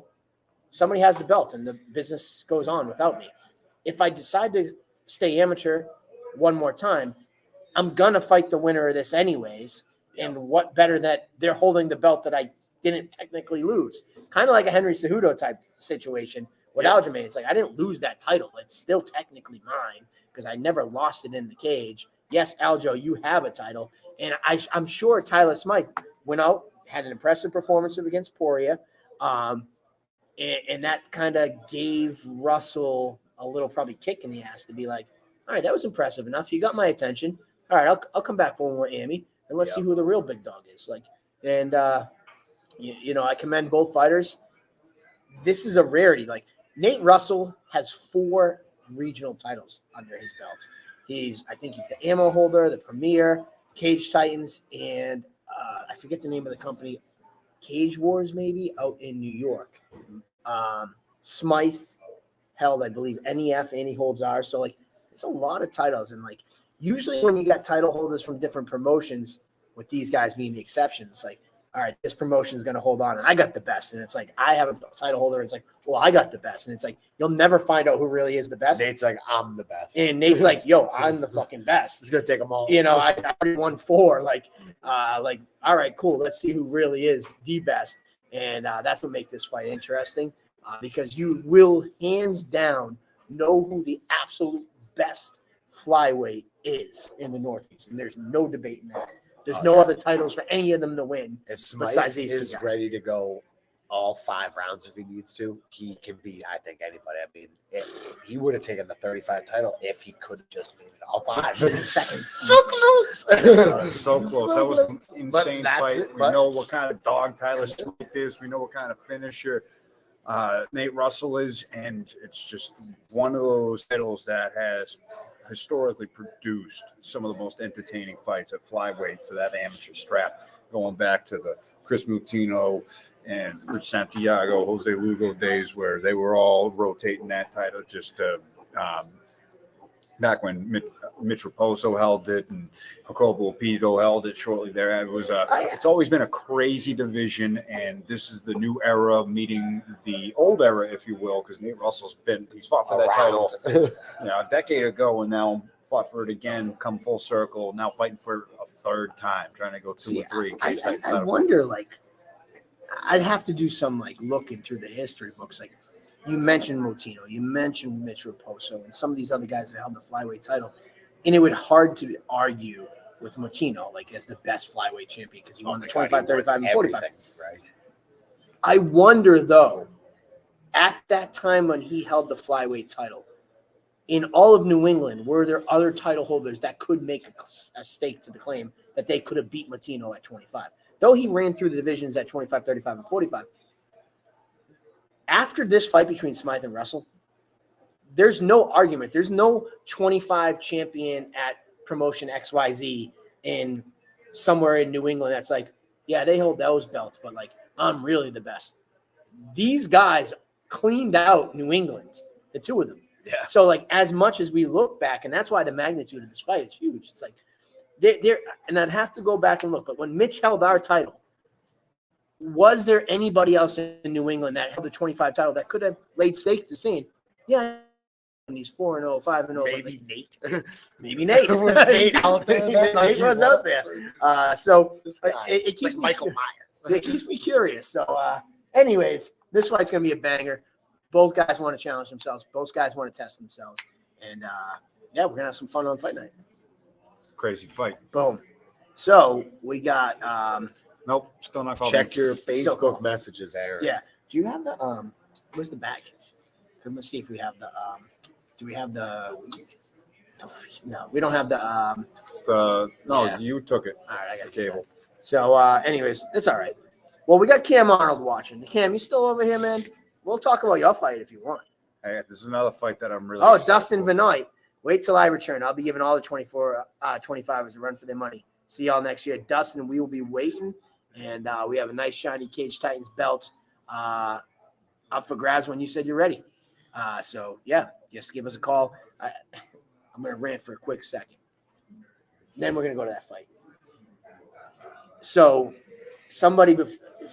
somebody has the belt and the business goes on without me. If I decide to stay amateur one more time, I'm going to fight the winner of this anyways. And what better that they're holding the belt that I didn't technically lose. Kind of like a Henry Cejudo type situation with Aljamain. It's like, I didn't lose that title. It's still technically mine because I never lost it in the cage. Yes, Aljo, you have a title. And I'm sure Tyler Smythe went out, had an impressive performance against Poirier. And that kind of gave Russell a little probably kick in the ass to be like, all right, that was impressive enough. You got my attention. All right, I'll come back for one more Amy, and let's see who the real big dog is. Like, and you know, I commend both fighters. This is a rarity. Like Nate Russell has 4 regional titles under his belt. I think he's the ammo holder, the premier, Cage Titans, and I forget the name of the company, Cage Wars maybe, out in New York. Smythe held, I believe, NEF, and he holds ours. So like, it's a lot of titles, and like usually when you got title holders from different promotions, with these guys being the exceptions, like, all right, this promotion is going to hold on, and I got the best, and it's like I have a title holder, and it's like, well, I got the best, and it's like you'll never find out who really is the best. Nate's like, I'm the best, and Nate's like, yo, I'm the fucking best. He's gonna take them all. You know, I already won 4. Like, all right, cool. Let's see who really is the best, and that's what makes this fight interesting. Because you will hands down know who the absolute best flyweight is in the Northeast. And there's no debate in that. There's no other titles for any of them to win. If Smythe besides these is two guys. ready to go all 5 rounds if he needs to, he can beat, I think, anybody. I mean, he would have taken the 35 title if he could have just made it all 5 seconds. So close. So close. That was an insane fight. We know what kind of dog Tyler Smith is. We know what kind of finisher Nate Russell is, and it's just one of those titles that has historically produced some of the most entertaining fights at flyweight for that amateur strap, going back to the Chris Mutino and Rich Santiago, Jose Lugo days where they were all rotating that title just to back when Mitch Raposo held it and Jacobo Pito held it shortly there. It was it's always been a crazy division, and this is the new era meeting the old era, if you will, because Nate Russell's he's fought for that title a decade ago, and now fought for it again, come full circle, now fighting for a 3rd time, trying to go 2 or 3. I wonder, like, I'd have to do some like looking through the history books, like. You mentioned Motino, you mentioned Mitch Raposo, and some of these other guys that held the flyweight title, and it would hard to argue with Motino like as the best flyweight champion because he won the 25, 35, and 45. Right. I wonder though, at that time when he held the flyweight title, in all of New England, were there other title holders that could make a stake to the claim that they could have beat Motino at 25? Though he ran through the divisions at 25, 35, and 45. After this fight between Smythe and Russell, there's no argument. There's no 25 champion at promotion XYZ in somewhere in New England that's like, Yeah, they hold those belts, but like I'm really the best. These guys cleaned out New England, the two of them. Yeah. So like as much as we look back, and that's why the magnitude of this fight is huge. It's like they're and I'd have to go back and look, but when Mitch held our title, was there anybody else in New England that held the 25 title that could have laid stake to saying, yeah, he's 4-0, 5-0. Maybe Nate. Maybe Nate Was Nate out there? Nate was out there. So This guy, it keeps like me Michael Myers. it keeps me curious. So, anyways, this fight's gonna be a banger. Both guys want to challenge themselves. Both guys want to test themselves, and yeah, we're gonna have some fun on fight night. Crazy fight. Boom. So we got Nope, still not called. Check your Facebook messages, Aaron. yeah. Do you have the where's the back? Let's see if we have the do we have the no, we don't have the No, Yeah. you took it. all right, I got The cable. So anyways, it's all right. Well, we got Cam Arnold watching. Cam, you still over here, man? We'll talk about your fight if you want. Hey, this is another fight that I'm really. Oh, excited Dustin for. Benoit. Wait till I return. I'll be giving all the 25ers a run for their money. See y'all next year. Dustin, we will be waiting. And we have a nice shiny Cage Titans belt up for grabs when you said you're ready. So, yeah, just give us a call. I'm going to rant for a quick second. Then we're going to go to that fight. So,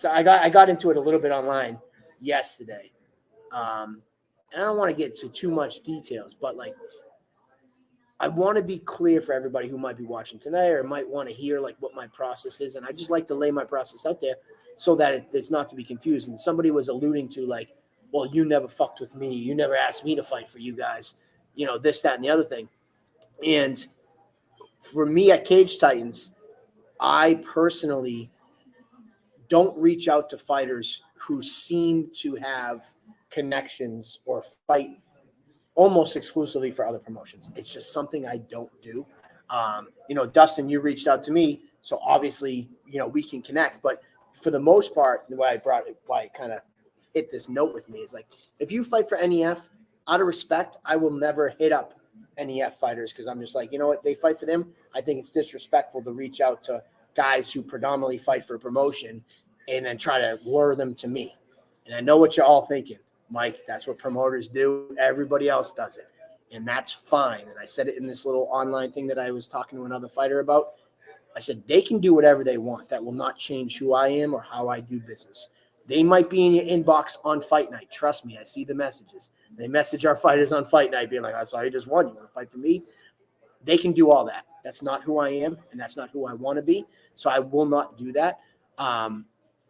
I got into it a little bit online yesterday. And I don't want to get to too much details, but like, I want to be clear for everybody who might be watching tonight or might want to hear like what my process is. And I just like to lay my process out there so that it's not to be confused. And somebody was alluding to like, well, you never fucked with me. You never asked me to fight for you guys, you know, this, that, and the other thing. And for me at Cage Titans, I personally don't reach out to fighters who seem to have connections or fight almost exclusively for other promotions. It's just something I don't do. You know, Dustin, you reached out to me, so obviously, you know, we can connect. But for the most part, the way why it kind of hit this note with me is like, if you fight for NEF, out of respect, I will never hit up NEF fighters because I'm just like, you know what, they fight for them. I think it's disrespectful to reach out to guys who predominantly fight for promotion and then try to lure them to me. And I know what you're all thinking. Mike, that's what promoters do. Everybody else does it. And that's fine. And I said it in this little online thing that I was talking to another fighter about. I said, they can do whatever they want. That will not change who I am or how I do business. They might be in your inbox on fight night. Trust me, I see the messages. They message our fighters on fight night being like, I saw you just won. You want to fight for me? They can do all that. That's not who I am, and that's not who I want to be. So I will not do that.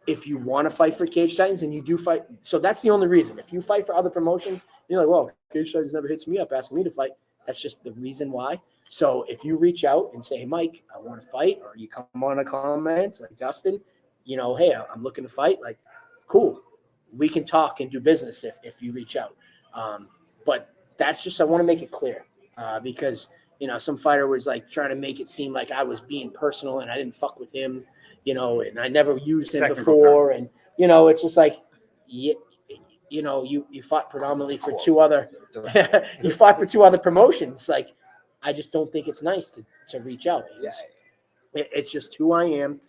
If you want to fight for Cage Titans and you do fight, so that's the only reason. If you fight for other promotions, you're like, well, Cage Titans never hits me up asking me to fight. That's just the reason why. So if you reach out and say, hey, Mike, I want to fight, or you come on a comment like Dustin, you know, hey, I'm looking to fight, like, cool. We can talk and do business if you reach out. But that's just, I want to make it clear because, you know, some fighter was like trying to make it seem like I was being personal and I didn't fuck with him, you know, and I never used him before. And, you know, it's just like, you know, you fought predominantly for two other, you fought for two other promotions. Like, I just don't think it's nice to reach out. It's just who I am.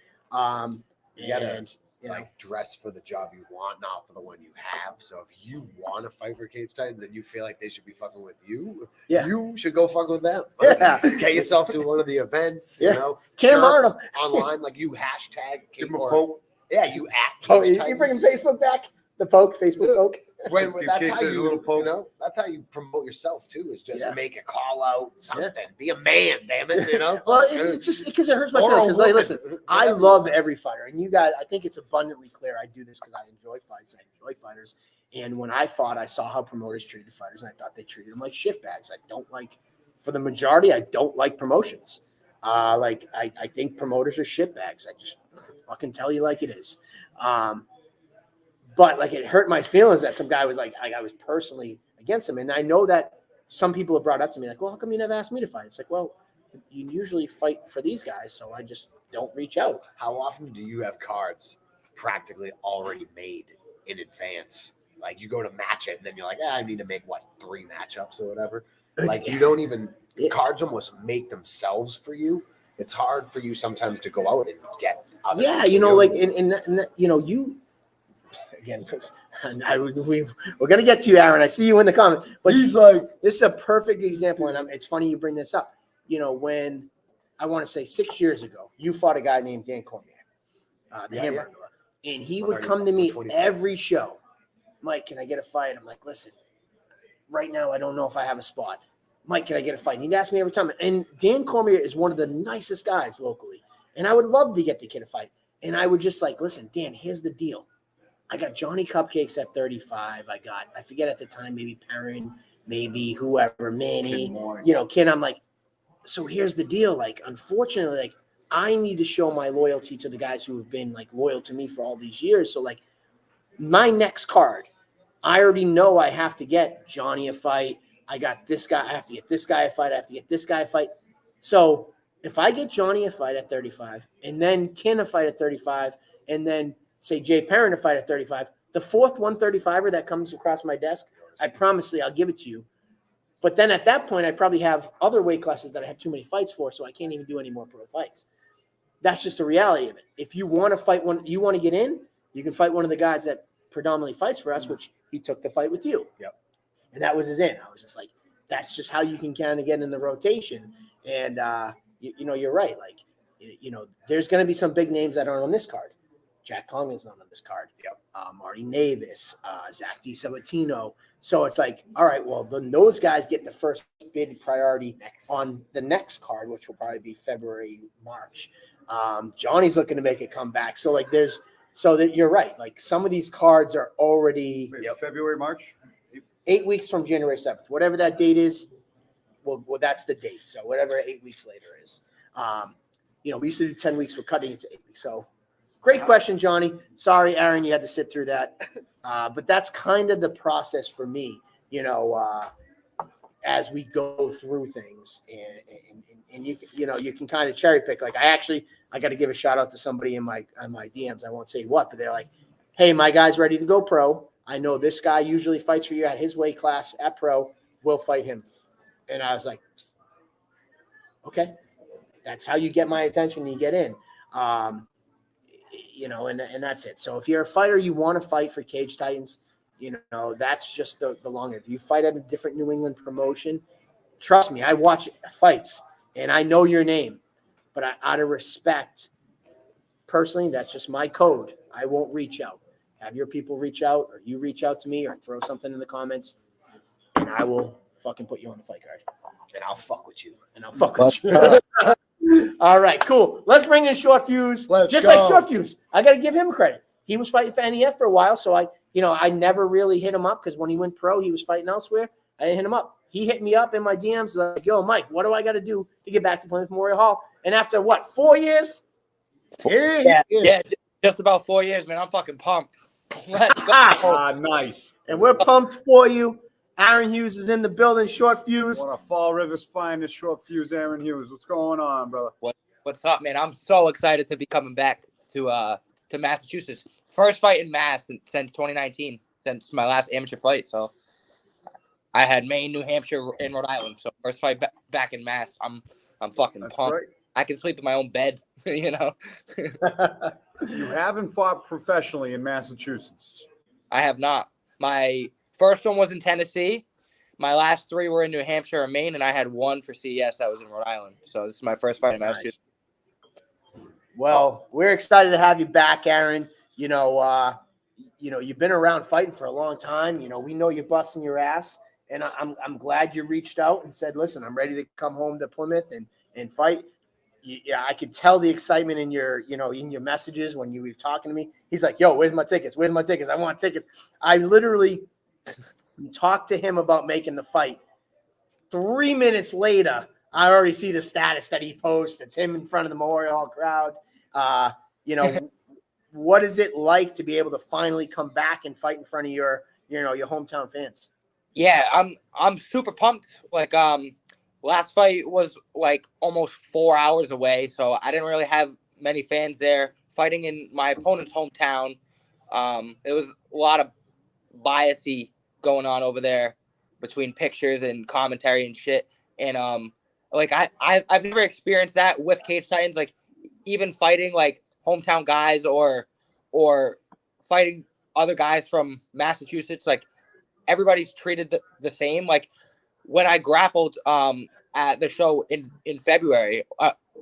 You gotta like dress for the job you want, not for the one you have. So if you want to fight for Cage Titans and you feel like they should be fucking with you, you should go fuck with them. Yeah. Get yourself to one of the events, you know. Cam Arnold online, like you hashtag Give him a poke. Yeah, you at Cage Oh, Titans. you bringing Facebook back? The poke, Facebook poke? When, Give that's Cage how Titans a little poke. you know, that's how you promote yourself too, is just Yeah. make a call out, something. Be a man, damn it, you know. Well, it's just because it hurts my Or feelings. a Because, like, woman. listen, I love every fighter, and you guys, I think it's abundantly clear. I do this because I enjoy fights. I enjoy fighters, and when I fought, I saw how promoters treated fighters, and I thought they treated them like shitbags. I don't like, for the majority, I don't like promotions. Like I think promoters are shitbags. I just fucking tell you like it is. But like it hurt my feelings that some guy was like I was personally against him, and I know that some people have brought up to me like, well, how come you never asked me to fight? It's like, well, you usually fight for these guys, so I just don't reach out. How often do you have cards practically already made in advance? Like you go to match it, and then you're like, I need to make 3 matchups or whatever. Like you don't even cards almost make themselves for you. it's hard for you sometimes to go out and get. Other Yeah, people, you know, like you know, you again, Chris, we're gonna get to you, Aaron. I see you in the comment, but He's like, this is a perfect example, and it's funny you bring this up. You know, when I want to say 6 years ago, you fought a guy named Dan Cormier, the Hamburger, and he would come to me every show. Mike, can I get a fight? I'm like, listen, right now I don't know if I have a spot. Mike, can I get a fight? And he'd ask me every time. And Dan Cormier is one of the nicest guys locally, and I would love to get the kid a fight. And I would just like, listen, Dan, here's the deal. I got Johnny Cupcakes at 35. I forget at the time, maybe Perrin, maybe whoever, Manny, you know, kid. I'm like, so here's the deal. Like, unfortunately, like, I need to show my loyalty to the guys who have been like loyal to me for all these years. So like my next card, I already know I have to get Johnny a fight. I got this guy. I have to get this guy a fight. I have to get this guy a fight. So if I get Johnny a fight at 35 and then Ken a fight at 35 and then say Jay Perrin a fight at 35, the fourth 135er that comes across my desk, I promise you I'll give it to you. But then at that point, I probably have other weight classes that I have too many fights for, so I can't even do any more pro fights. That's just the reality of it. If you want to fight one, you want to get in, you can fight one of the guys that predominantly fights for us, which he took the fight with you. Yep. And that was his in. I was just like, that's just how you can kind of get in the rotation. And, you know, you're right. Like, you know, there's going to be some big names that aren't on this card. Jack Conley's not on this card. Yep. Marty Navis, Zach DiSabatino. So it's like, all right, well, then those guys get the first bid priority on the next card, which will probably be February, March. Johnny's looking to make a comeback. So like so that you're right. Like some of these cards are already February, March? 8 weeks from January 7th, whatever that date is. Well, that's the date. So whatever 8 weeks later is, you know, we used to do 10 weeks. We're cutting it to 8 weeks. So great question, Johnny. Sorry, Aaron, you had to sit through that. But that's kind of the process for me, you know, as we go through things and you can kind of cherry pick. Like I got to give a shout out to somebody in my DMs. I won't say what, but they're like, hey, my guy's ready to go pro. I know this guy usually fights for you at his weight class at pro. We'll fight him. And I was like, okay, that's how you get my attention and you get in. You know, and that's it. So if you're a fighter, you want to fight for Cage Titans, you know, that's just the long. If you fight at a different New England promotion, trust me, I watch fights and I know your name, but out of respect, personally, that's just my code. I won't reach out. Have your people reach out, or you reach out to me, or throw something in the comments, and I will fucking put you on the fight card, and I'll fuck with you, All right, cool. Let's bring in Short Fuse. Like Short Fuse, I got to give him credit. He was fighting for NEF for a while, so I never really hit him up because when he went pro, he was fighting elsewhere. I didn't hit him up. He hit me up in my DMs like, yo, Mike, what do I got to do to get back to Plymouth Memorial Hall? And after, 4 years? Yeah, just about 4 years, man. I'm fucking pumped. Let's go. Nice. And we're pumped for you. Aaron Hughes is in the building. Short Fuse. One of Fall River's finest, Short Fuse, Aaron Hughes. What's going on, brother? What's up, man? I'm so excited to be coming back to Massachusetts. First fight in Mass since 2019, since my last amateur fight. So I had Maine, New Hampshire, and Rhode Island. So first fight back in Mass. I'm fucking pumped. Right. I can sleep in my own bed, you know. You haven't fought professionally in Massachusetts. I have not. My first one was in Tennessee. My last 3 were in New Hampshire and Maine, and I had 1 for CES that was in Rhode Island. So this is my first fight in Massachusetts. Well, we're excited to have you back, Aaron. You know, you've been around fighting for a long time. You know, we know you're busting your ass, and I'm glad you reached out and said, listen, I'm ready to come home to Plymouth and fight. Yeah, I could tell the excitement in your messages when you were talking to me. He's like, yo, where's my tickets? Where's my tickets? I want tickets. I literally talked to him about making the fight. 3 minutes later, I already see the status that he posts. It's him in front of the Memorial Hall crowd. What is it like to be able to finally come back and fight in front of your hometown fans? Yeah, I'm super pumped. Like, last fight was like almost 4 hours away, so I didn't really have many fans there. Fighting in my opponent's hometown, there was a lot of biasy going on over there between pictures and commentary and shit. And like I've never experienced that with Cage Titans. Like even fighting like hometown guys or fighting other guys from Massachusetts, like everybody's treated the same. Like when I grappled at the show in February,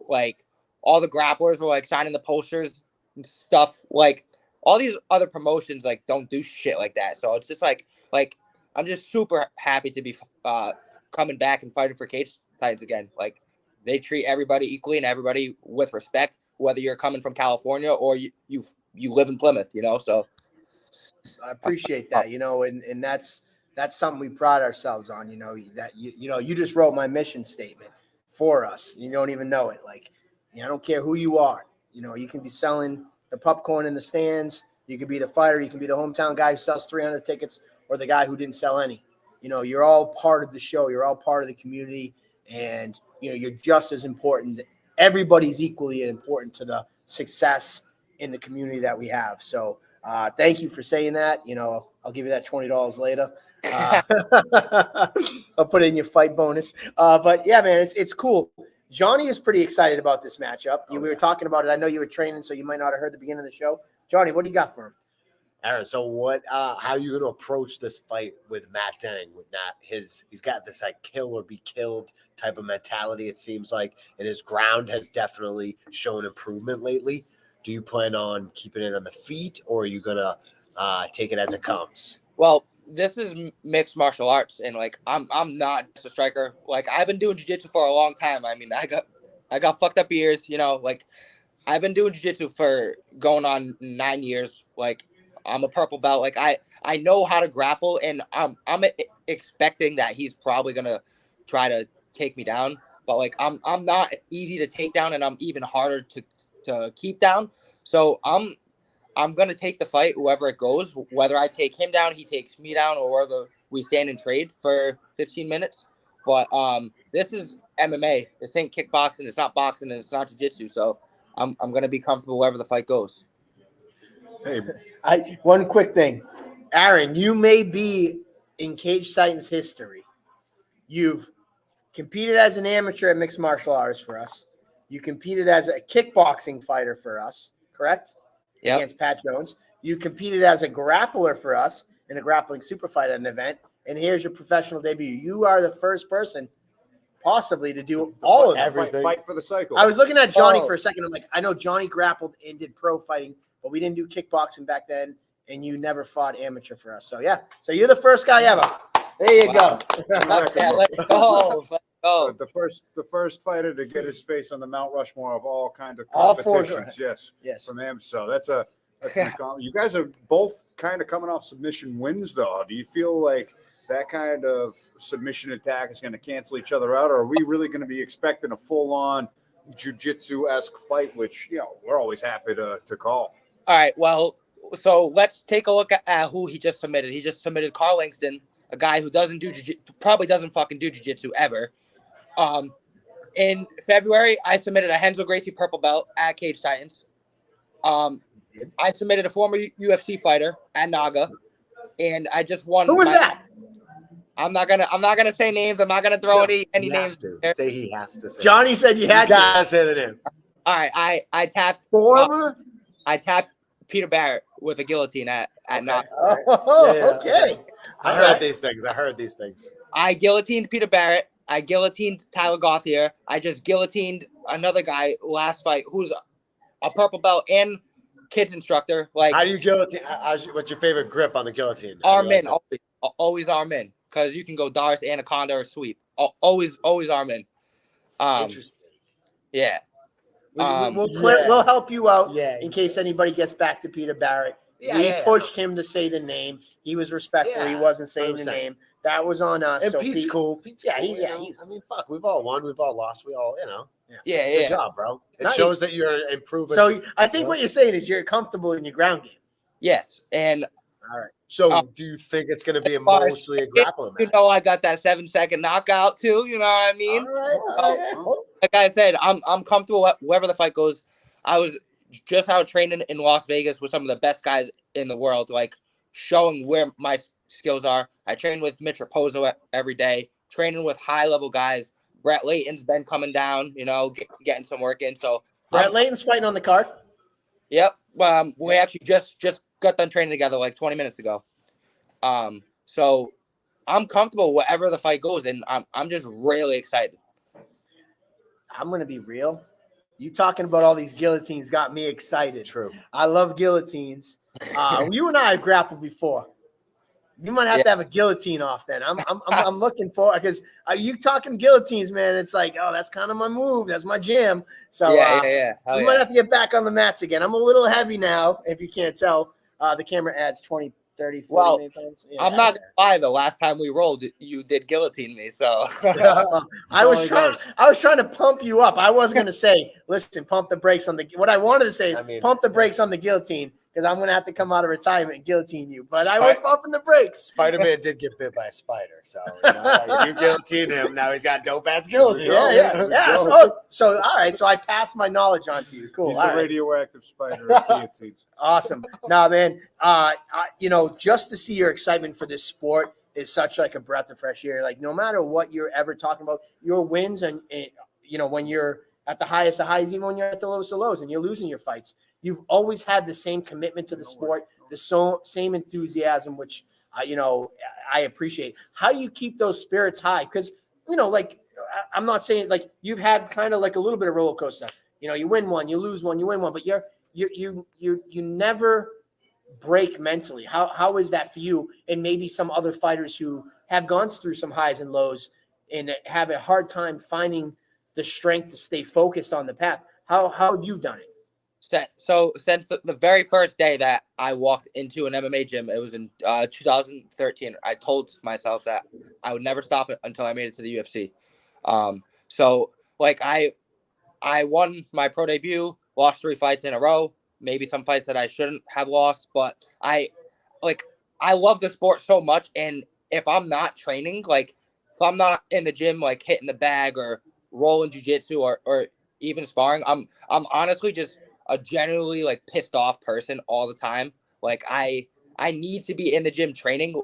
like all the grapplers were like signing the posters and stuff. Like all these other promotions like don't do shit like that. So it's just like I'm just super happy to be coming back and fighting for Cage Titans again. Like they treat everybody equally and everybody with respect, whether you're coming from California or you live in Plymouth, you know. So I appreciate that, you know, and that's something we pride ourselves on, you know, that you just wrote my mission statement for us. You don't even know it. Like, you know, I don't care who you are. You know, you can be selling the popcorn in the stands. You can be the fighter. You can be the hometown guy who sells 300 tickets or the guy who didn't sell any. You know, you're all part of the show. You're all part of the community. And, you know, you're just as important. Everybody's equally important to the success in the community that we have. So thank you for saying that. You know, I'll give you that $20 later. I'll put it in your fight bonus. But yeah, man, it's cool. Johnny was pretty excited about this matchup. We were talking about it. I know you were training, so you might not have heard the beginning of the show. Johnny, what do you got for him? Aaron, so what? How are you going to approach this fight with Matt Denning? With that, he's got this like kill or be killed type of mentality. It seems like, and his ground has definitely shown improvement lately. Do you plan on keeping it on the feet, or are you going to take it as it comes? Well, this is mixed martial arts, and like I'm not just a striker. Like I've been doing jiu-jitsu for a long time. I mean, I got fucked up ears, you know. Like I've been doing jiu-jitsu for going on 9 years. Like I'm a purple belt. Like I know how to grapple, and I'm expecting that he's probably gonna try to take me down. But like I'm not easy to take down, and I'm even harder to keep down. So I'm gonna take the fight, whoever it goes. Whether I take him down, he takes me down, or whether we stand and trade for 15 minutes. But this is MMA. This ain't kickboxing. It's not boxing, and it's not jiu-jitsu. So I'm gonna be comfortable wherever the fight goes. Hey, One quick thing, Aaron, you may be in Cage Titans history. You've competed as an amateur at mixed martial arts for us. You competed as a kickboxing fighter for us, correct? Yep. Against Pat Jones. You competed as a grappler for us in a grappling super fight at an event. And here's your professional debut. You are the first person possibly to do all of everything. Fight for the cycle. I was looking at Johnny for a second. I'm like, I know Johnny grappled and did pro fighting, but we didn't do kickboxing back then, and you never fought amateur for us. So, yeah. So you're the first guy ever. There you go. Yeah, let's go. Let's go. The first fighter to get his face on the Mount Rushmore of all kind of All four, competitions. yes. From him. So that's you guys are both kind of coming off submission wins, though. Do you feel like that kind of submission attack is going to cancel each other out, or are we really going to be expecting a full-on jiu-jitsu-esque fight, which, you know, we're always happy to call? All right. Well, so let's take a look at who he just submitted. He just submitted Carl Langston, a guy who probably doesn't fucking do jiu-jitsu ever. In February, I submitted a Renzo Gracie purple belt at Cage Titans. I submitted a former UFC fighter at Naga, and I just won. Who was that? I'm not gonna say names. I'm not gonna throw any names. Say he has to say. Johnny said you had to say the name. All right, I tapped former. I tapped Peter Barrett with a guillotine at Naga. Oh, okay. I heard these things. I guillotined Peter Barrett. I guillotined Tyler Gauthier. I just guillotined another guy last fight who's a purple belt and kids instructor. Like, how do you guillotine? What's your favorite grip on the guillotine? Arm in, always arm in, because you can go Doris, Anaconda, or sweep. Always arm in. Interesting. Yeah. We'll help you out in case anybody gets back to Peter Barrett. We pushed him to say the name. He was respectful. He wasn't saying 100%. The name. That was on us. And so Pete's cool. Pete's cool. I mean, fuck. We've all won. We've all lost. We all, Yeah. Good job, bro. It shows that you're improving. So I think what you're saying is you're comfortable in your ground game. Yes. And all right. So do you think it's going to be mostly a grappling match? You know, I got that 7-second knockout too. You know what I mean? All right. Like I said, I'm comfortable wherever the fight goes. I was just out training in Las Vegas with some of the best guys in the world, like showing where my skills are. I train with Mitch Raposo every day, training with high-level guys, Brett Layton's been coming down, getting some work in. So Brett Layton's fighting on the card. Yep. We actually just got done training together like 20 minutes ago. So I'm comfortable wherever the fight goes, and I'm just really excited. I'm gonna be real. You talking about all these guillotines got me excited. True. I love guillotines. You and I have grappled before. You might have to have a guillotine off then. I'm looking for, because you talking guillotines, man. It's like, oh, that's kind of my move. That's my jam. So we might have to get back on the mats again. I'm a little heavy now, if you can't tell. The camera adds 20, 30, 40 pounds. Yeah. I'm not gonna lie, the last time we rolled, you did guillotine me. So I was trying to pump you up. I wasn't gonna say, listen, pump the brakes on the. What I wanted to say is, pump the brakes on the guillotine, because I'm going to have to come out of retirement and guillotine you. But I was pumping the brakes. Spider-Man did get bit by a spider. So you guillotined him. Now he's got dope-ass guillotine. Yeah. So, all right. So I passed my knowledge on to you. Cool. He's the radioactive spider of guillotines. Awesome. No, man, just to see your excitement for this sport is such like a breath of fresh air. Like, no matter what you're ever talking about, your wins and when you're at the highest of highs, even when you're at the lowest of lows and you're losing your fights, you've always had the same commitment to the sport, the same enthusiasm, which, I appreciate. How do you keep those spirits high? Because, I'm not saying, like, you've had kind of like a little bit of roller coaster. You win one, you lose one, you win one, but you never break mentally. How is that for you? And maybe some other fighters who have gone through some highs and lows and have a hard time finding the strength to stay focused on the path. How have you done it? So since the very first day that I walked into an MMA gym, it was in 2013. I told myself that I would never stop it until I made it to the UFC. So like I won my pro debut, lost 3 fights in a row, maybe some fights that I shouldn't have lost, but I love the sport so much. And if I'm not training, like if I'm not in the gym, like hitting the bag or rolling jiu-jitsu or even sparring, I'm honestly just a genuinely like pissed off person all the time. Like I need to be in the gym training.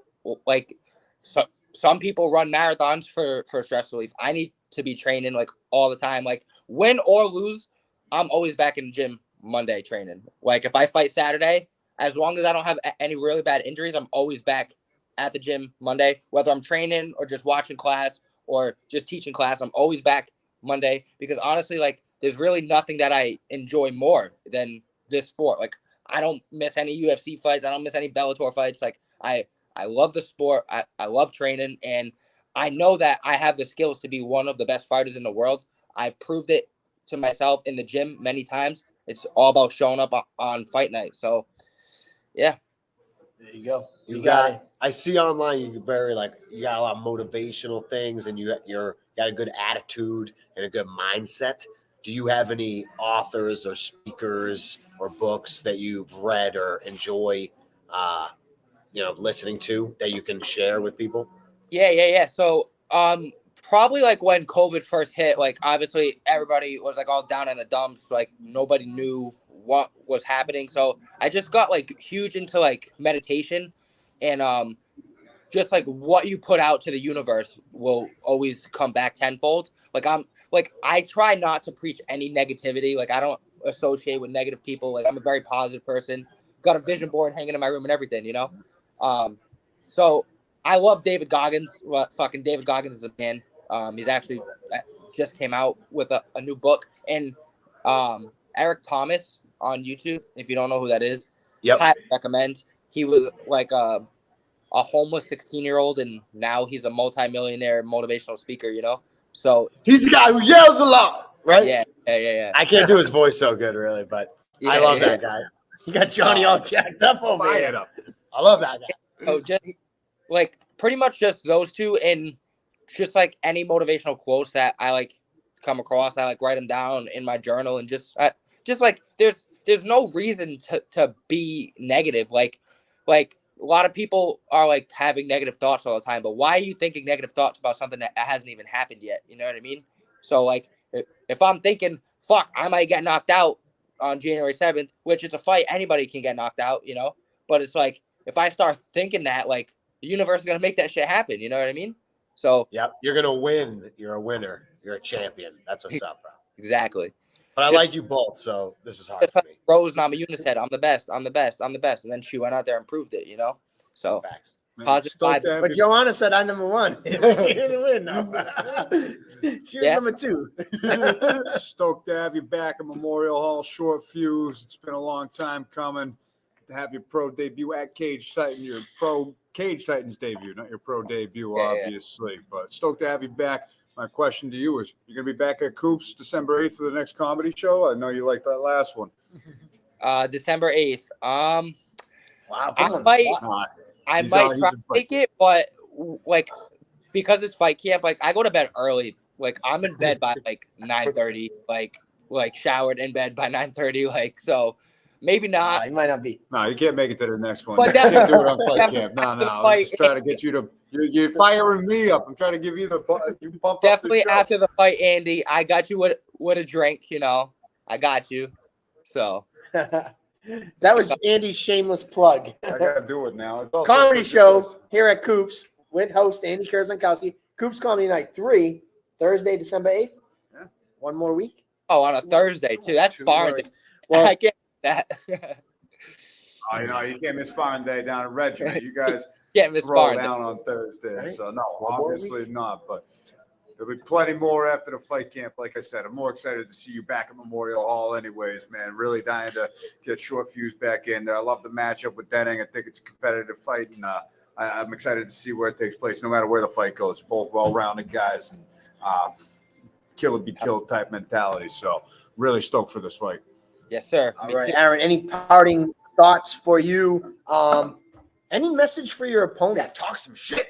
Like some people run marathons for stress relief. I need to be training like all the time. Like win or lose, I'm always back in the gym Monday training. Like if I fight Saturday, as long as I don't have any really bad injuries, I'm always back at the gym Monday, whether I'm training or just watching class or just teaching class. I'm always back Monday, because honestly, like there's really nothing that I enjoy more than this sport. Like I don't miss any UFC fights. I don't miss any Bellator fights. Like I love the sport. I love training, and I know that I have the skills to be one of the best fighters in the world. I've proved it to myself in the gym many times. It's all about showing up on fight night. So yeah. There you go. You got it. I see online you got a lot of motivational things, and you got a good attitude and a good mindset. Do you have any authors or speakers or books that you've read or enjoy listening to that you can share with people? Yeah. So probably like when COVID first hit, like obviously everybody was like all down in the dumps, like nobody knew what was happening. So I just got like huge into like meditation, and just like what you put out to the universe will always come back tenfold. I try not to preach any negativity. Like I don't associate with negative people. Like I'm a very positive person. Got a vision board hanging in my room and everything, So I love David Goggins. Fucking David Goggins is a man. He's actually just came out with a new book. And Eric Thomas on YouTube, if you don't know who that is, highly recommend. He was like a homeless 16-year-old, and now he's a multi-millionaire motivational speaker, So he's the guy who yells a lot, right? Yeah. I can't do his voice so good, really, but I love that guy. You got Johnny all jacked up over here. I love that guy. So just like pretty much just those two, and just like any motivational quotes that I like come across, I like write them down in my journal, and just like there's no reason to be negative. Like a lot of people are like having negative thoughts all the time, but why are you thinking negative thoughts about something that hasn't even happened yet? You know what I mean? So like if I'm thinking, fuck, I might get knocked out on January 7th, which is a fight anybody can get knocked out, but it's like if I start thinking that, like the universe is gonna make that shit happen. You know what I mean? So Yep, you're gonna win. You're a winner. You're a champion. That's what's up, bro. exactly. But I Just- like you both, so this is hard for me. Rose Namajunas said, "I'm the best. I'm the best. I'm the best," and then she went out there and proved it. So Facts. Man, positive stoked vibes. to have But you- Joanna said I'm number one. She didn't win, no. She was Yeah. number two. Stoked to have you back at Memorial Hall. Short fuse. It's been a long time coming to have your pro debut at Cage Titan. Your pro Cage Titans debut, not your pro debut, Yeah, yeah. obviously. But stoked to have you back. My question to you is: you're gonna be back at Coops December 8th for the next comedy show? I know you liked that last one. December 8th. Wow, I put him on the might- spot. Nah, I He's might out- he's try in to fight. take it, but like because it's fight camp, like I go to bed early. Like I'm in bed by like 9:30. Like showered in bed by 9:30. Like so, maybe not. He might not be. no, you can't make it to the next one. But You can't do it on fight definitely camp. No, after the I'm fight- just trying to get you to. You're firing me up. I'm trying to give you you pump Definitely up the show. after the fight, Andy. I got you with a drink. I got you. So That was Andy's shameless plug. I gotta do it now. It's also Comedy Christmas show Day. here at Coops with host Andy Kurzankowski. Coops Comedy Night 3, Thursday, December 8th. Yeah. One more week. on a Thursday too. That's Two far. more weeks. Well, I get that. Oh, you can't miss Sparring Day down at Regiment. You guys Can't miss throw Barnes. down on Thursday. Right. So, no, One more obviously not. But there'll be plenty more after the fight camp. Like I said, I'm more excited to see you back at Memorial Hall anyways, man. Really dying to get Short Fuse back in there. I love the matchup with Denning. I think it's a competitive fight, and I'm excited to see where it takes place, no matter where the fight goes. Both well-rounded guys and kill or be killed type mentality. So, really stoked for this fight. Yes, sir. all Me right, too. Aaron, any parting thoughts for you? Any message for your opponent? Talk some shit.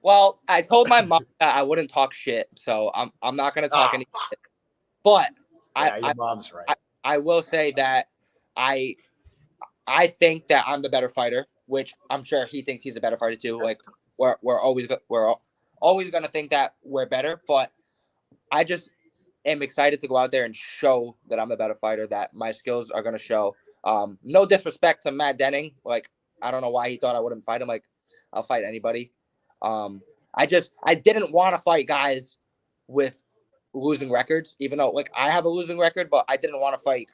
Well, I told my mom that I wouldn't talk shit, so I'm not gonna talk any shit. But Yeah, your I mom's right. I will say that I think that I'm the better fighter, which I'm sure he thinks he's a better fighter too. Like we're always gonna think that we're better, but I just am excited to go out there and show that I'm the better fighter, that my skills are gonna show. No disrespect to Matt Denning. Like I don't know why he thought I wouldn't fight him. Like I'll fight anybody. I didn't want to fight guys with losing records, even though like I have a losing record, but I didn't want to fight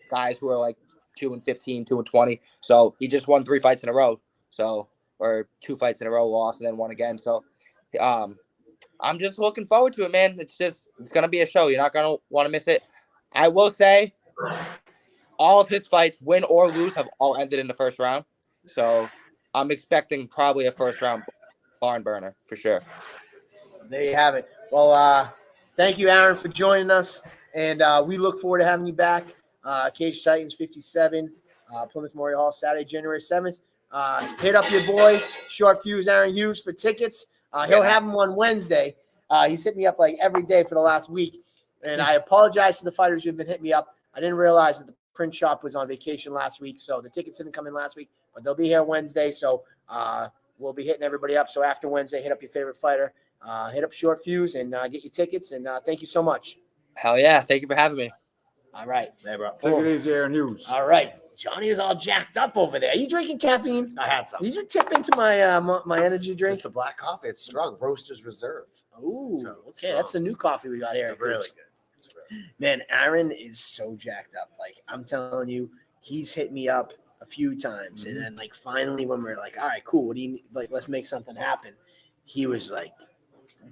guys who are like 2-15, 2-20. So he just won 3 fights in a row. So, or 2 fights in a row, lost, and then won again. So, I'm just looking forward to it, man. It's going to be a show. You're not going to want to miss it. I will say all of his fights, win or lose, have all ended in the first round. So I'm expecting probably a first round barn burner for sure. There you have it. Well, thank you, Aaron, for joining us, and we look forward to having you back. Cage Titans 57, Plymouth Memorial Hall, Saturday, January 7th. Hit up your boy, Short Fuse Aaron Hughes, for tickets. He'll have them on Wednesday. He's hit me up like every day for the last week, and I apologize to the fighters who've been hitting me up. I didn't realize that the print shop was on vacation last week, so the tickets didn't come in last week, but they'll be here Wednesday, so we'll be hitting everybody up. So after Wednesday, hit up your favorite fighter. Hit up Short Fuse and get your tickets. And thank you so much. Hell yeah. Thank you for having me. All right. Hey, bro. Take it easy, Aaron Hughes. All right. Johnny is all jacked up over there. Are you drinking caffeine? I had some. Did you tip into my my energy drink? Just the black coffee. It's strong. Roaster's Reserve. Ooh, So, it's okay. That's the new coffee we got here. It's at really Coops. good. It's really Man, Aaron is so jacked up. Like, I'm telling you, he's hit me up a few times. And then, like, finally, when we're like, all right, cool. What do you need? Like, let's make something happen. He was like,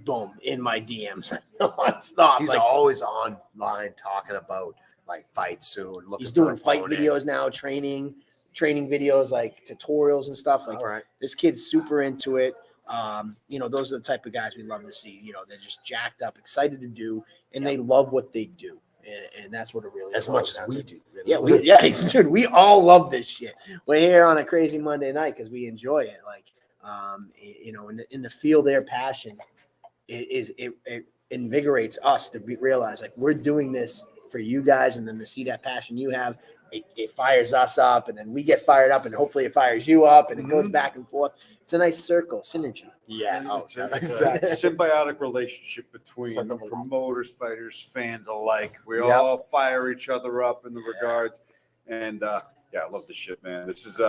boom, in my DMs. Nonstop. He's Like, always online talking about like fights soon. Looking he's for doing an fight opponent. videos now, training videos, like tutorials and stuff. Like, All right. this kid's super into it. Those are the type of guys we love to see. They're just jacked up, excited to do, and they love what they do. And that's what it really As boils much as down we to. do. Yeah, dude, we all love this shit. We're here on a crazy Monday night because we enjoy it. Like, in the feel their passion, it invigorates us to realize like we're doing this for you guys, and then to see that passion you have, it fires us up, and then we get fired up, and hopefully it fires you up, and it goes back and forth. It's a nice circle, synergy. Yeah. Oh, It's a exactly. symbiotic relationship between Circle. promoters, fighters, fans alike. We Yep. all fire each other up in the regards. And I love this shit, man. This is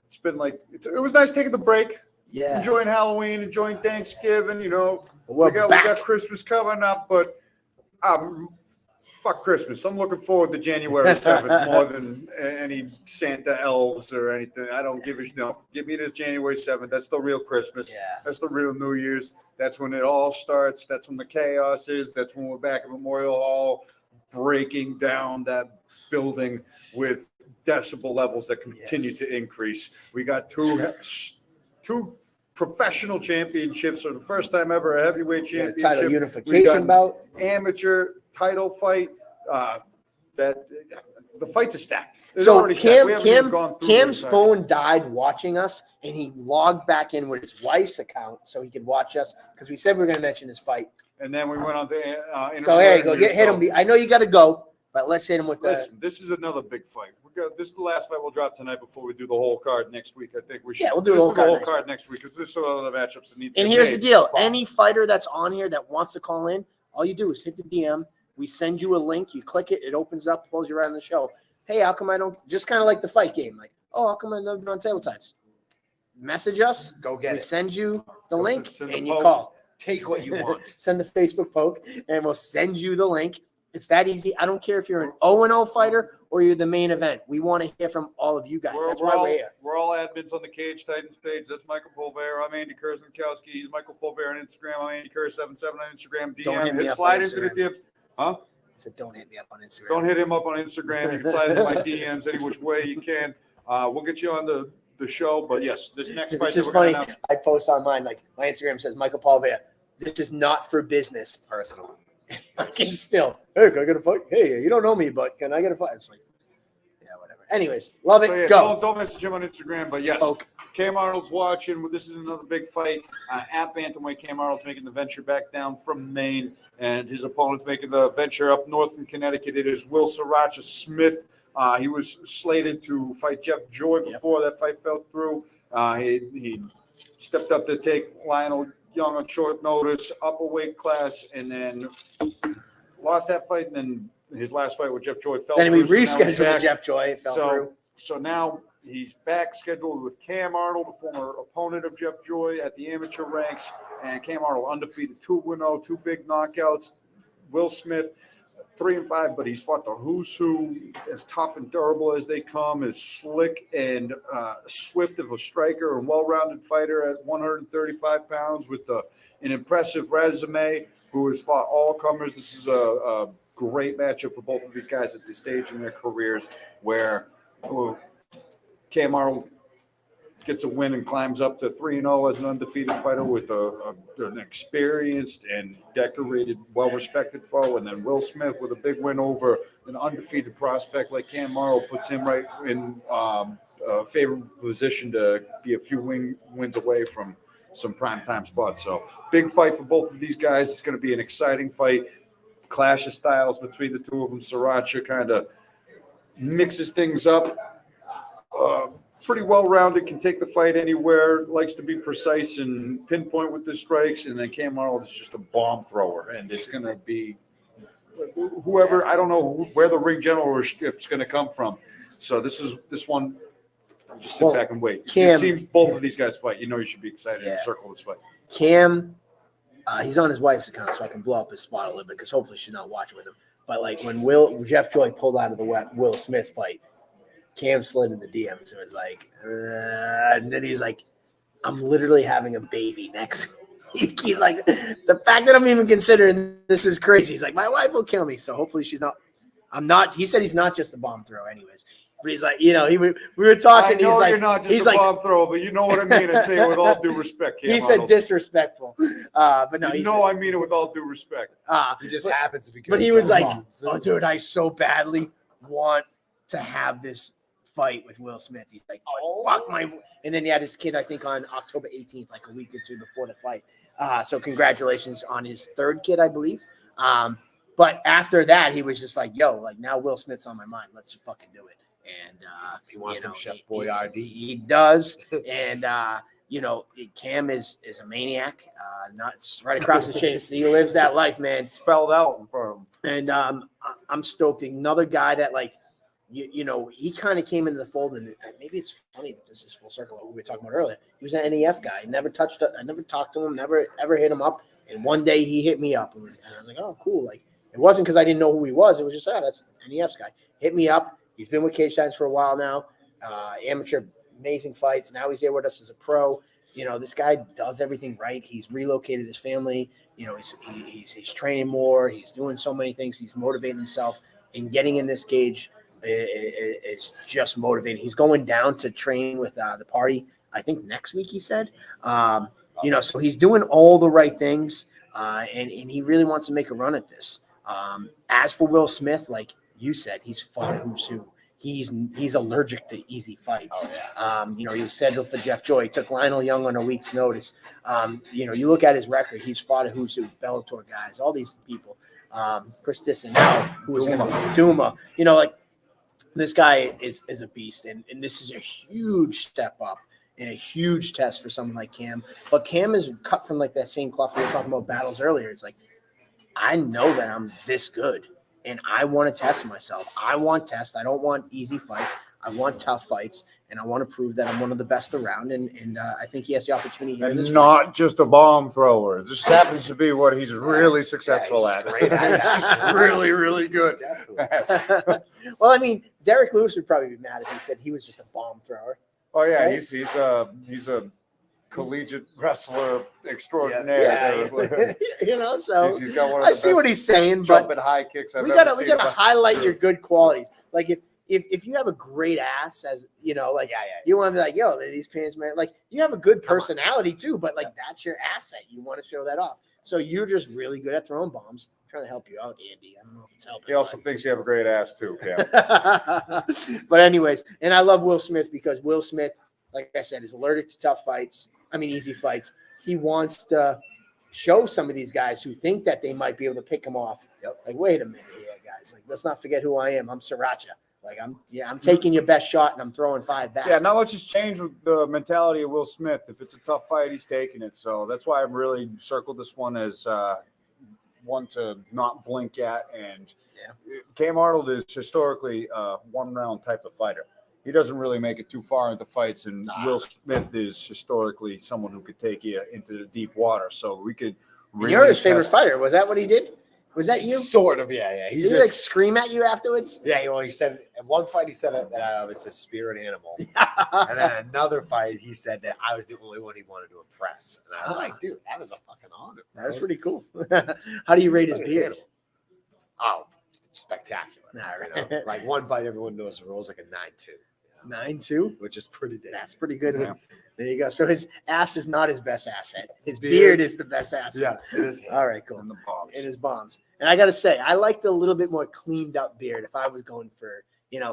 it's been like it was nice taking the break. Yeah. enjoying Halloween, enjoying Thanksgiving. You know, We're we got back. Christmas coming up, but fuck Christmas. I'm looking forward to January 7th more than any Santa elves or anything. I don't give a no. Give me this January 7th. That's the real Christmas. Yeah. That's the real New Year's. That's when it all starts. That's when the chaos is. That's when we're back at Memorial Hall, breaking down that building with decibel levels that continue to increase. We got two professional championships for the first time ever, a heavyweight championship. Title We unification got bout. amateur title fight. That the fights are stacked. It's So already stacked. We haven't even gone through Cam's the entire- phone died watching us, and he logged back in with his wife's account so he could watch us because we said we were going to mention his fight. And then we went on to So there you go. Hit him. I know you got to go, but let's hit him with Listen, this is another big fight. This is the last fight we'll drop tonight before we do the whole card next week. I think we should. Yeah, we'll do the whole card next week because there's some other matchups that need to And be here's the made. deal. Any fighter that's on here that wants to call in, all you do is hit the DM. We send you a link. You click it. It opens up, pulls you right on the show. Hey, how come I don't – just kind of like the fight game. Like, oh, how come I've never been on Table Tights? Message us. Go get We it. send you the link, send the and you poke. call. Take what you want. Send the Facebook poke, and we'll send you the link. It's that easy. I don't care if you're an 0-0 fighter or you're the main event. We want to hear from all of you guys. That's why we're here. We're all admins on the Cage Titans page. That's Michael Pulver. I'm Andy Kurzankowski. He's Michael Pulver on Instagram. I'm Andy Kurz77 on Instagram. Don't hit me DM. up Slide on into the Instagram. DMs. Huh? I said, don't hit me up on Instagram. Don't hit him up on Instagram. You can slide into my DMs any which way you can. We'll get you on the show. But yes, this next fight It's that just we're going funny. to announce. I post online, like, my Instagram says, Michael Pulver, this is not for business. Personal. Fucking still. Hey, can I get a fight? Hey, you don't know me, but can I get a fight? It's like, yeah, whatever. Anyways, love it. So, yeah, Go. don't message him on Instagram. But yes, Okay. Cam Arnold's watching. This is another big fight. At Bantamweight, Cam Arnold's making the venture back down from Maine, and his opponent's making the venture up north in Connecticut. It is Will Sriracha Smith. He was slated to fight Jeff Joy before that fight fell through. He stepped up to take Lionel Young on short notice, upper weight class, and then lost that fight. And then his last fight with Jeff Joy fell Then through. we so now he's rescheduled the back. Jeff Joy. It fell through. So now he's back scheduled with Cam Arnold, a former opponent of Jeff Joy at the amateur ranks. And Cam Arnold undefeated 2-0, 2 big knockouts. Will Smith 3-5, but he's fought the who's who, as tough and durable as they come, as slick and swift of a striker and well-rounded fighter at 135 pounds with an impressive resume, who has fought all comers. This is a great matchup for both of these guys at this stage in their careers, where Cam Arnold gets a win and climbs up to 3-0 as an undefeated fighter with an experienced and decorated, well-respected foe. And then Will Smith with a big win over an undefeated prospect like Cam Arnold puts him right in a favorable position to be a few wins away from some primetime spots. So big fight for both of these guys. It's going to be an exciting fight. Clash of styles between the two of them. Sriracha kind of mixes things up. Pretty well-rounded, can take the fight anywhere, likes to be precise and pinpoint with the strikes, and then Cam Arnold is just a bomb thrower, and it's going to be whoever, I don't know where the ring generalship's going to come from. So this one, just sit back and wait. If you've seen both of these guys fight, you know you should be excited and circle this fight. Cam, he's on his wife's account, so I can blow up his spot a little bit because hopefully she's not watching with him. But like when Jeff Joy pulled out of the Will Smith fight, Cam slid in the DMs and was like, and then he's like, I'm literally having a baby next week. He's like, the fact that I'm even considering this is crazy. He's like, my wife will kill me. So hopefully she's not. I'm not. He said he's not just a bomb thrower anyways. But he's like, we were talking. I know he's like, you're not just a bomb thrower, but you know what I mean. I say it with all due respect, Cam he said Arnold. Disrespectful. But no, I mean it with all due respect. He just happens to be good. But he was like, oh, dude, I so badly want to have this fight with Will Smith. He's like, oh, fuck my. And then he had his kid, I think, on October 18th, like a week or two before the fight. So congratulations on his third kid, I believe. But after that, he was just like, yo, like now Will Smith's on my mind. Let's just fucking do it. And he wants some Chef Boy ID. He does. And Cam is a maniac. Not right across the street. He lives that life, man. Spelled out in front of him. And I'm stoked. Another guy that you know, he kind of came into the fold, and maybe it's funny that this is full circle of what we were talking about earlier. He was an NEF guy. Never touched it. I never talked to him. Never ever hit him up. And one day he hit me up, and I was like, oh, cool. Like it wasn't because I didn't know who he was. It was just, that's NEF's guy. Hit me up. He's been with Cage Titans for a while now. Amateur, amazing fights. Now he's here with us as a pro. You know, this guy does everything right. He's relocated his family. You know, he's training more. He's doing so many things. He's motivating himself, and getting in this cage is just motivating. He's going down to train with the party, I think next week, he said. You know, so he's doing all the right things, and he really wants to make a run at this. As for Will Smith, like you said, he's fought who's who. He's allergic to easy fights. You know, he was scheduled for Jeff Joy. He took Lionel Young on a week's notice. You know, you look at his record, he's fought a who's who, Bellator guys, all these people. Chris Dissanel, who was Duma. You know, like this guy is a beast, and this is a huge step up and a huge test for someone like Cam. But Cam is cut from like that same cloth we were talking about battles earlier. It's like, I know that I'm this good, and I want to test myself. I want tests. I don't want easy fights. I want tough fights, and I want to prove that I'm one of the best around. And I think he has the opportunity here. And not just a bomb thrower. This happens to be what he's really successful he's at. great at He's just really, really good. Well, I mean, Derek Lewis would probably be mad if he said he was just a bomb thrower. Oh yeah, Right? he's a collegiate wrestler extraordinaire. Yeah. You know, so He's got one of I the see what best he's saying, but jumping high kicks I've we ever gotta seen. highlight your good qualities. Like if you have a great ass, as you know, like you want to be like, yo, these fans, man, like you have a good personality too, but like that's your asset. You want to show that off. So you're just really good at throwing bombs. I'm trying to help you out, Andy. I don't know if it's helping. He also thinks you have a great ass too, Cam. But anyways, and I love Will Smith because Will Smith, like I said, is allergic to tough fights. I mean, easy fights. He wants to show some of these guys who think that they might be able to pick him off. Like, wait a minute here, guys. Like, let's not forget who I am. I'm Sriracha. Like, I'm taking your best shot and I'm throwing 5 back. Yeah, not much has changed with the mentality of Will Smith. If it's a tough fight, he's taking it. So that's why I've really circled this one as one to not blink at. And Cam Arnold is historically a one-round type of fighter. He doesn't really make it too far into fights, and Will Smith is historically someone who could take you into the deep water. So we could really. You're his favorite fighter. Was that what he did? Was that you? Sort of, yeah. Did he like scream at you afterwards? Yeah, well, he said at one fight he said that I was a spirit animal, and then another fight he said that I was the only one he wanted to impress, and I was like, dude, that is a fucking honor. That was pretty cool. How do you rate his beard? Oh, spectacular! All right. You know, like one bite, everyone knows the rules, like a 9-2. 9-2, which is pretty damn. That's pretty good. Yeah. There you go. So his ass is not his best asset. His beard is the best asset. Yeah, it is. All right, cool. And the bombs. It is bombs. And I got to say, I liked a little bit more cleaned up beard. If I was going for,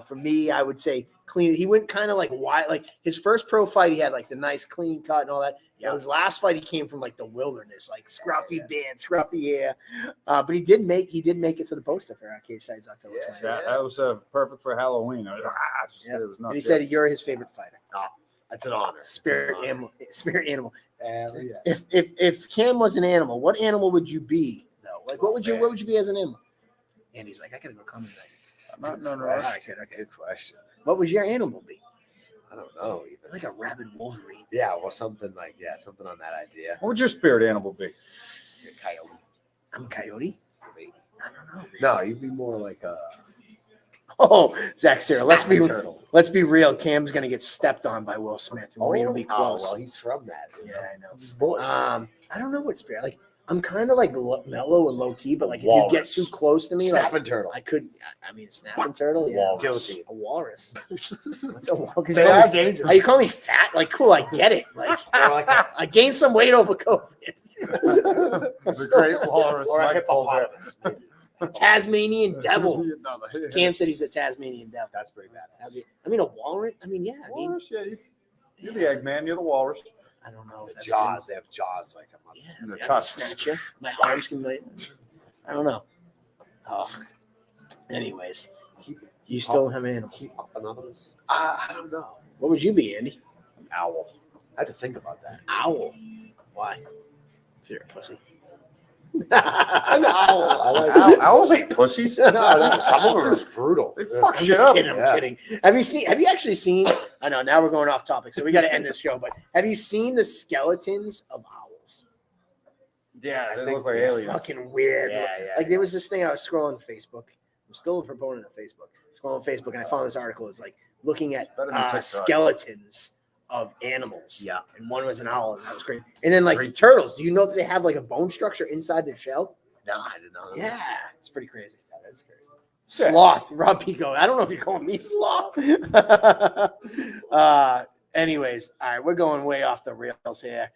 for me, I would say clean. He went kind of like wide. Like his first pro fight, he had like the nice clean cut and all that. Yeah. His last fight, he came from like the wilderness, like scruffy beard, scruffy hair. But he did make it to the poster for Cage Titans October. Yeah, that was perfect for Halloween. It was and he said you're his favorite fighter. Oh, that's an honor. Spirit animal. Yeah. If Cam was an animal, what animal would you be though? Like what would you be as an animal? And he's like, I gotta go comment tonight. No. Good question. What would your animal be? I don't know. Even. Like a rabid Wolverine. Yeah, well, something on that idea. What would your spirit animal be? A coyote. I'm a coyote. Maybe. I don't know. No, you'd be more like a. Oh, Zach Sarah, let's turtle. be real. Cam's gonna get stepped on by Will Smith. We're gonna be close. Well, he's from that. Yeah, I know. It's his boy. I don't know what spirit. Like I'm kind of like mellow and low key, but like if Walrus. you get too close to me, Snapping like turtle. I could. I mean, snapping turtle. Yeah, Walrus. Guilty. A walrus. What's a walrus? They are dangerous. Are you calling me fat? Like, cool. I get it. Like, I gained some weight over COVID. The great walrus. Or a Mike hippopotamus. Tasmanian devil. Colbert. Cam said he's a Tasmanian devil. That's pretty bad. I mean, a walrus. I mean, yeah. I mean, Walrus, yeah. You're the Eggman. You're the walrus. I don't know. If The that's jaws. They have jaws like a Good. mother. Yeah, The I can tusks. snatch you. My arms can. I don't know. Oh. Anyways, you still don't have an animal. Keep up anonymous. I don't know. What would you be, Andy? An owl. I had to think about that. Owl. Why? You're a pussy. An owl. I like Owls ain't pussies. No, some of them are brutal. They fuck I'm shit just up. kidding. I'm Yeah. kidding. Have you actually seen? I know now we're going off topic, so we got to end this show. But have you seen the skeletons of owls? Yeah, I they think look like they're aliens. Fucking weird. Yeah, Like there was this thing I was scrolling Facebook. I'm still a proponent of Facebook. Scrolling Facebook, and I found this article. It's like looking at Better than TikTok. skeletons of animals. Yeah. And one was an owl, and that was great. And then like turtles. Do you know that they have like a bone structure inside their shell? No, I did not. Yeah, it's pretty crazy. That's crazy. Sloth, Rob Pico. I don't know if you're calling me sloth. Anyways, all right, we're going way off the rails here.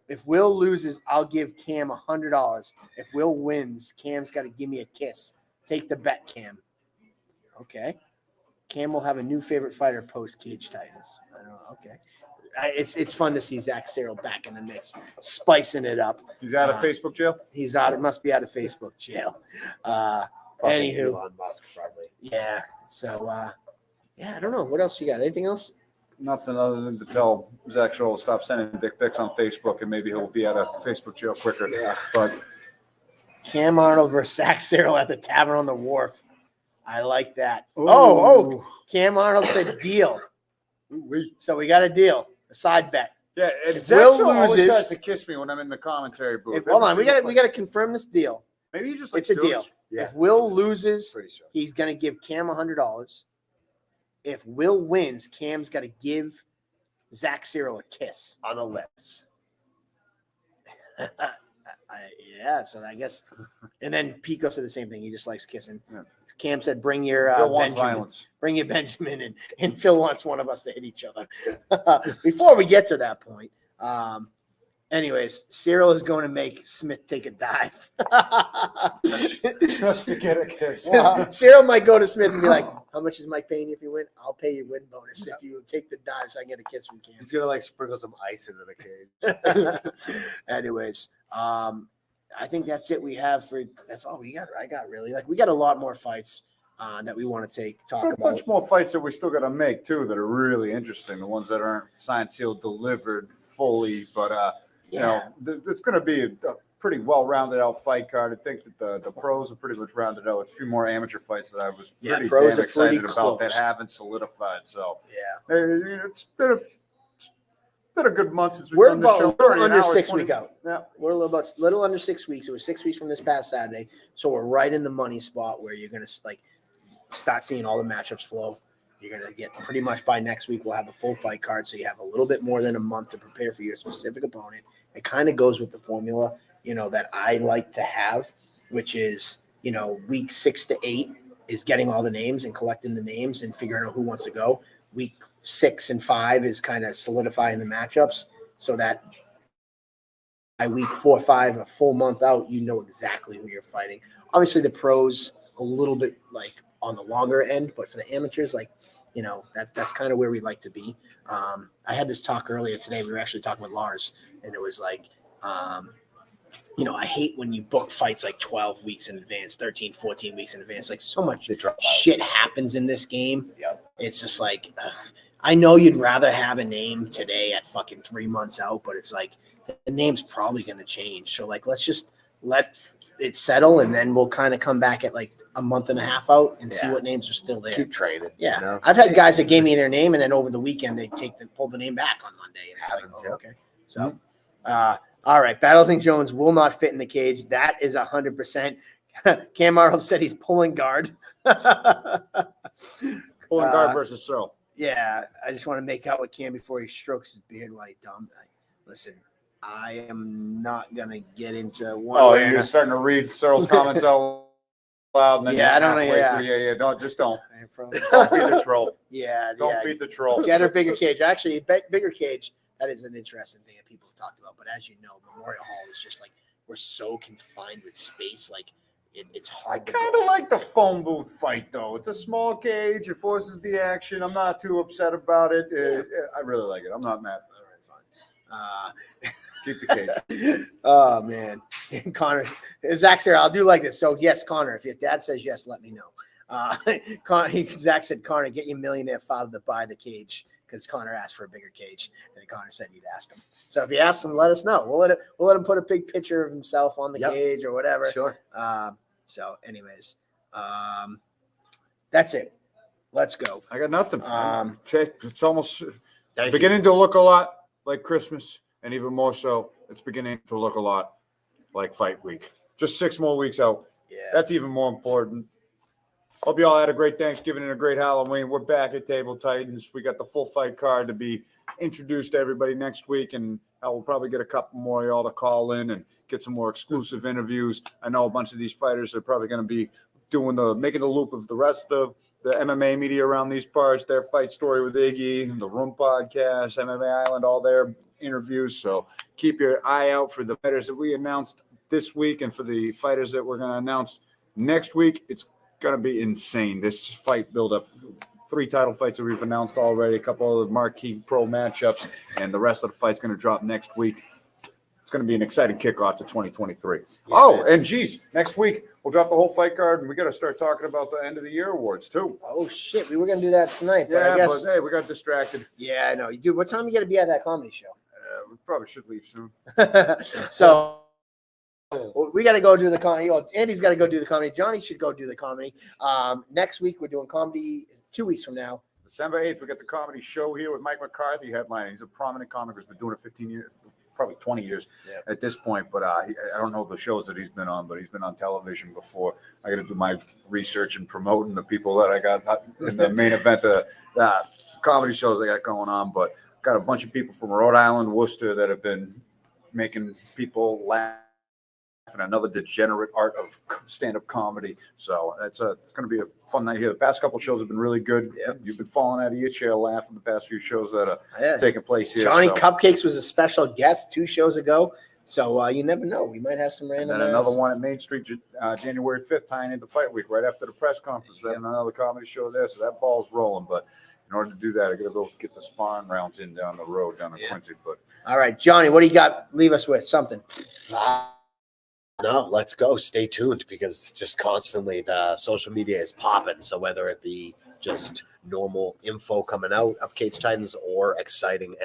If Will loses, I'll give Cam $100. If Will wins, Cam's got to give me a kiss. Take the bet, Cam. Okay. Cam will have a new favorite fighter post Cage Titans. I don't know. Okay. It's fun to see Zach Cyril back in the mix, spicing it up. He's out of Facebook jail. He's out. It must be out of Facebook jail. Fucking Anywho, Elon Musk, probably. yeah. So, yeah, I don't know. What else you got? Anything else? Nothing other than to tell Zach Scholl to stop sending dick pics on Facebook, and maybe he'll be out of Facebook jail quicker. Yeah. But Cam Arnold versus Zach Cyril at the Tavern on the Wharf. I like that. Ooh. Oh, Cam Arnold said deal. So we got a deal, a side bet. yeah, and If Zach Will Scholl always loses- tries to kiss me when I'm in the commentary booth. Hold on, we got to confirm this deal. Maybe he just It's likes a doing deal. it. Yeah. If Will loses, Pretty sure. he's going to give Cam $100. If Will wins, Cam's got to give Zach Cyril a kiss. On the lips. Yeah, so I guess. And then Pico said the same thing. He just likes kissing. Yeah. Cam said, "Bring your Phil wants Benjamin. violence. Bring your Benjamin," and Phil wants one of us to hit each other. Before we get to that point, anyways, Cyril is going to make Smith take a dive. Just to get a kiss. Cyril might go to Smith and be like, "How much is Mike paying you if you win? I'll pay you win bonus if you take the dive, so I get a kiss from Cam." He's gonna like sprinkle some ice into the cage. Anyways, I think that's it. That's all we got. I got really like we got a lot more fights that we want to talk A about. bunch more fights that we still got to make too that are really interesting. The ones that aren't signed, sealed, delivered fully, but you know, it's going to be a pretty well-rounded out fight card. I think that the pros are pretty much rounded out with a few more amateur fights that I was pretty pros damn are pretty excited about that close. haven't solidified. So Yeah, it's been a good month since we've we're done this show. about a little Already an under hour 6 20. weeks out. Yeah. We're a little under 6 weeks. It was 6 weeks from this past Saturday, so we're right in the money spot where you're gonna like start seeing all the matchups flow. You're gonna get pretty much by next week. We'll have the full fight card, so you have a little bit more than a month to prepare for your specific opponent. It kind of goes with the formula, that I like to have, which is week 6 to 8 is getting all the names and collecting the names and figuring out who wants to go. Week 6 and 5 is kind of solidifying the matchups so that by week 4 or 5, a full month out, you know exactly who you're fighting. Obviously, the pros a little bit like on the longer end, but for the amateurs, like that's kind of where we like to be. I had this talk earlier today. We were actually talking with Lars, and it was like, I hate when you book fights like 12 weeks in advance, 13, 14 weeks in advance. Like so much shit happens in this game. Yep. It's just like, I know you'd rather have a name today at fucking 3 months out, but it's like the name's probably going to change. So like, let's just let it settle, and then we'll kind of come back at like a month and a half out and see Yeah. what names are still there. Keep training. Yeah, I've had guys that gave me their name, and then over the weekend they pulled the name back on Monday. And it's like, Happens, oh, yeah. okay. So, all right, Battles and Jones will not fit in the cage. That is 100%. Cam Arnold said he's pulling guard. Pulling guard versus Searle. Yeah, I just want to make out with Cam before he strokes his beard while he dumb. Listen, I am not gonna get into one. Oh, way or you're starting to read Searle's comments out loud. And then Yeah, I don't know, halfway yeah. through, yeah. Don't don't another. don't feed the troll. Yeah, Don't yeah. feed the troll. Get her bigger cage. Actually, bigger cage. That is an interesting thing that people have talked about. But as you know, Memorial Hall is just like we're so confined with space. Like it's I hard. kind of like the phone booth fight, though. It's a small cage. It forces the action. I'm not too upset about it. I really like it. I'm not mad. All right, fine. Keep the cage. Oh man, Connor, Zach said, "I'll do like this." So yes, Connor, if your dad says yes, let me know. Zach said, "Connor, get your millionaire father to buy the cage because Connor asked for a bigger cage, and Connor said he'd ask him. So if you ask him, let us know. We'll let him put a big picture of himself on the cage or whatever. Sure. So, anyways, that's it. Let's go. I got nothing. It's almost Thank beginning to look a lot like Christmas, and even more so, it's beginning to look a lot like fight week. Just 6 more weeks out. Yeah. That's even more important. Hope you all had a great Thanksgiving and a great Halloween. We're back at Table Titans. We got the full fight card to be introduced to everybody next week, and we'll probably get a couple more of y'all to call in and get some more exclusive interviews. I know a bunch of these fighters are probably going to be making the loop of the rest of the MMA media around these parts, their fight story with Iggy, the Room Podcast, MMA Island, all their interviews. So keep your eye out for the fighters that we announced this week and for the fighters that we're going to announce next week. It's going to be insane. This fight build-up, 3 title fights that we've announced already, a couple of the marquee pro matchups, and the rest of the fight's going to drop next week. It's going to be an exciting kickoff to 2023. And geez, next week we'll drop the whole fight card, and we got to start talking about the end of the year awards too. Oh shit, we were gonna do that tonight, but I guess. But hey, we got distracted. Yeah, I know. Dude, what time you got to be at that comedy show? We probably should leave soon. So we got to go do the comedy. Andy's got to go do the comedy. Johnny should go do the comedy. Next week we're doing comedy. 2 weeks from now. December 8th, we got the comedy show here with Mike McCarthy headlining. He's a prominent comic who's been doing it 15 years. Probably 20 years at this point, but I don't know the shows that he's been on, but he's been on television before. I got to do my research and promoting the people that I got in the main event, the comedy shows I got going on, but got a bunch of people from Rhode Island, Worcester that have been making people laugh and another degenerate art of stand-up comedy. So it's going to be a fun night here. The past couple shows have been really good. Yep. You've been falling out of your chair laughing the past few shows that are taking place here. Johnny Cupcakes was a special guest 2 shows ago. So you never know. We might have some random. And then another one at Main Street, January 5th, tying into Fight Week, right after the press conference. Then another comedy show there. So that ball's rolling. But in order to do that, I got to go get the sparring rounds in down the road, down in Quincy. But all right, Johnny, what do you got? Leave us with something. No, let's go. Stay tuned because just constantly the social media is popping. So whether it be just normal info coming out of Cage Titans or exciting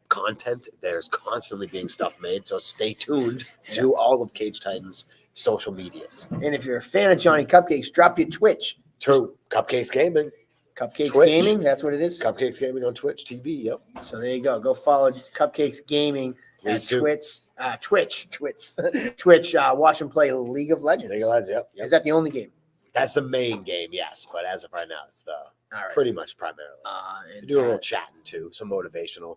content, there's constantly being stuff made. So stay tuned to all of Cage Titans' social medias. And if you're a fan of Johnny Cupcakes, drop your Twitch. True. Cupcakes Gaming. Cupcakes Twitch. Gaming, that's what it is. Cupcakes Gaming on Twitch TV. Yep. So there you go. Go follow Cupcakes Gaming at Twitch. Watch them play League of Legends. League of Legends, yep. Is that the only game? That's the main game, yes. But as of right now, it's pretty much primarily. And do a little chatting too, some motivational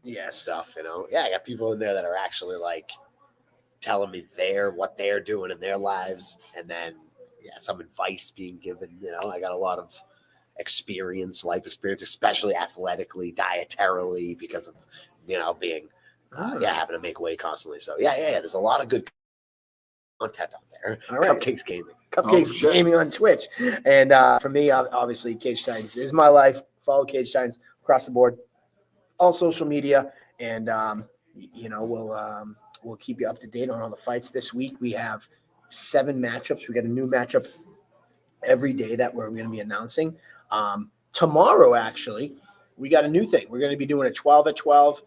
yes stuff, you know. Yeah, I got people in there that are actually like telling me what they're doing in their lives, and then some advice being given. You know, I got a lot of life experience, especially athletically, dietarily, because of being having to make weight constantly. So yeah. There's a lot of good content out there. All right. Cupcakes Gaming. Gaming on Twitch. And for me, obviously, Cage Titans is my life. Follow Cage Titans across the board, all social media, and we'll keep you up to date on all the fights this week. We have 7 matchups. We got a new matchup every day that we're going to be announcing. Tomorrow, actually, we got a new thing. We're going to be doing a 12 at 12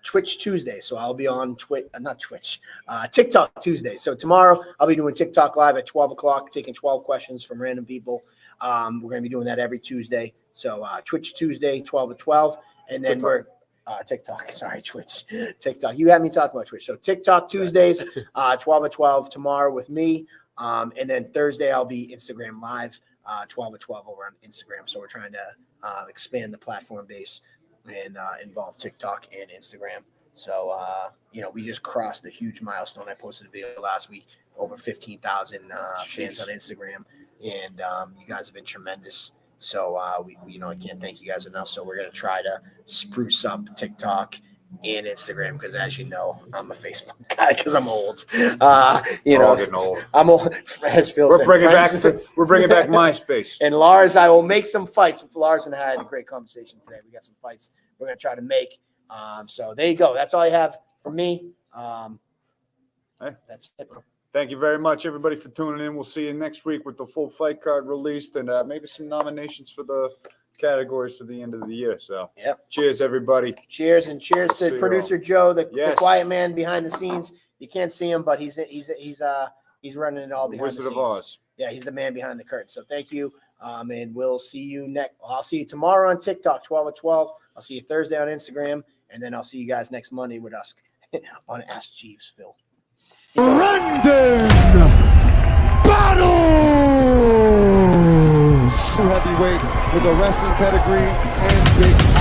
Twitch Tuesday. So I'll be on TikTok Tuesday. So tomorrow I'll be doing TikTok live at 12 o'clock, taking 12 questions from random people. We're going to be doing that every Tuesday. So Twitch Tuesday, 12 at 12. And then TikTok. You had me talk about Twitch. So TikTok Tuesdays, 12 at 12 tomorrow with me. And then Thursday I'll be Instagram live, 12 at 12 over on Instagram. So we're trying to expand the platform base and involve TikTok and Instagram. So, we just crossed a huge milestone. I posted a video last week, over 15,000 fans on Instagram, and you guys have been tremendous. So, I can't thank you guys enough. So we're going to try to spruce up TikTok and Instagram because, as you know, I'm a Facebook guy because I'm old. Getting old. I'm old. As Phil said, we're bringing back MySpace. And Lars, I will make some fights. Lars and I had a great conversation today. We got some fights we're going to try to make. So there you go. That's all I have from me. That's it. Thank you very much, everybody, for tuning in. We'll see you next week with the full fight card released and maybe some nominations for the categories to the end of the year. So, Yep. cheers, everybody. Cheers, and cheers See to you producer Joe, the Yes. quiet man behind the scenes. You can't see him, but he's running it all The behind Wizard the of scenes. Oz. Yeah, he's the man behind the curtain. So thank you. And we'll see you next. I'll see you tomorrow on TikTok, 12 at 12. I'll see you Thursday on Instagram, and then I'll see you guys next Monday with us on Ask Jeeves, Phil. Brendan Battles! Two heavyweights with a wrestling pedigree and big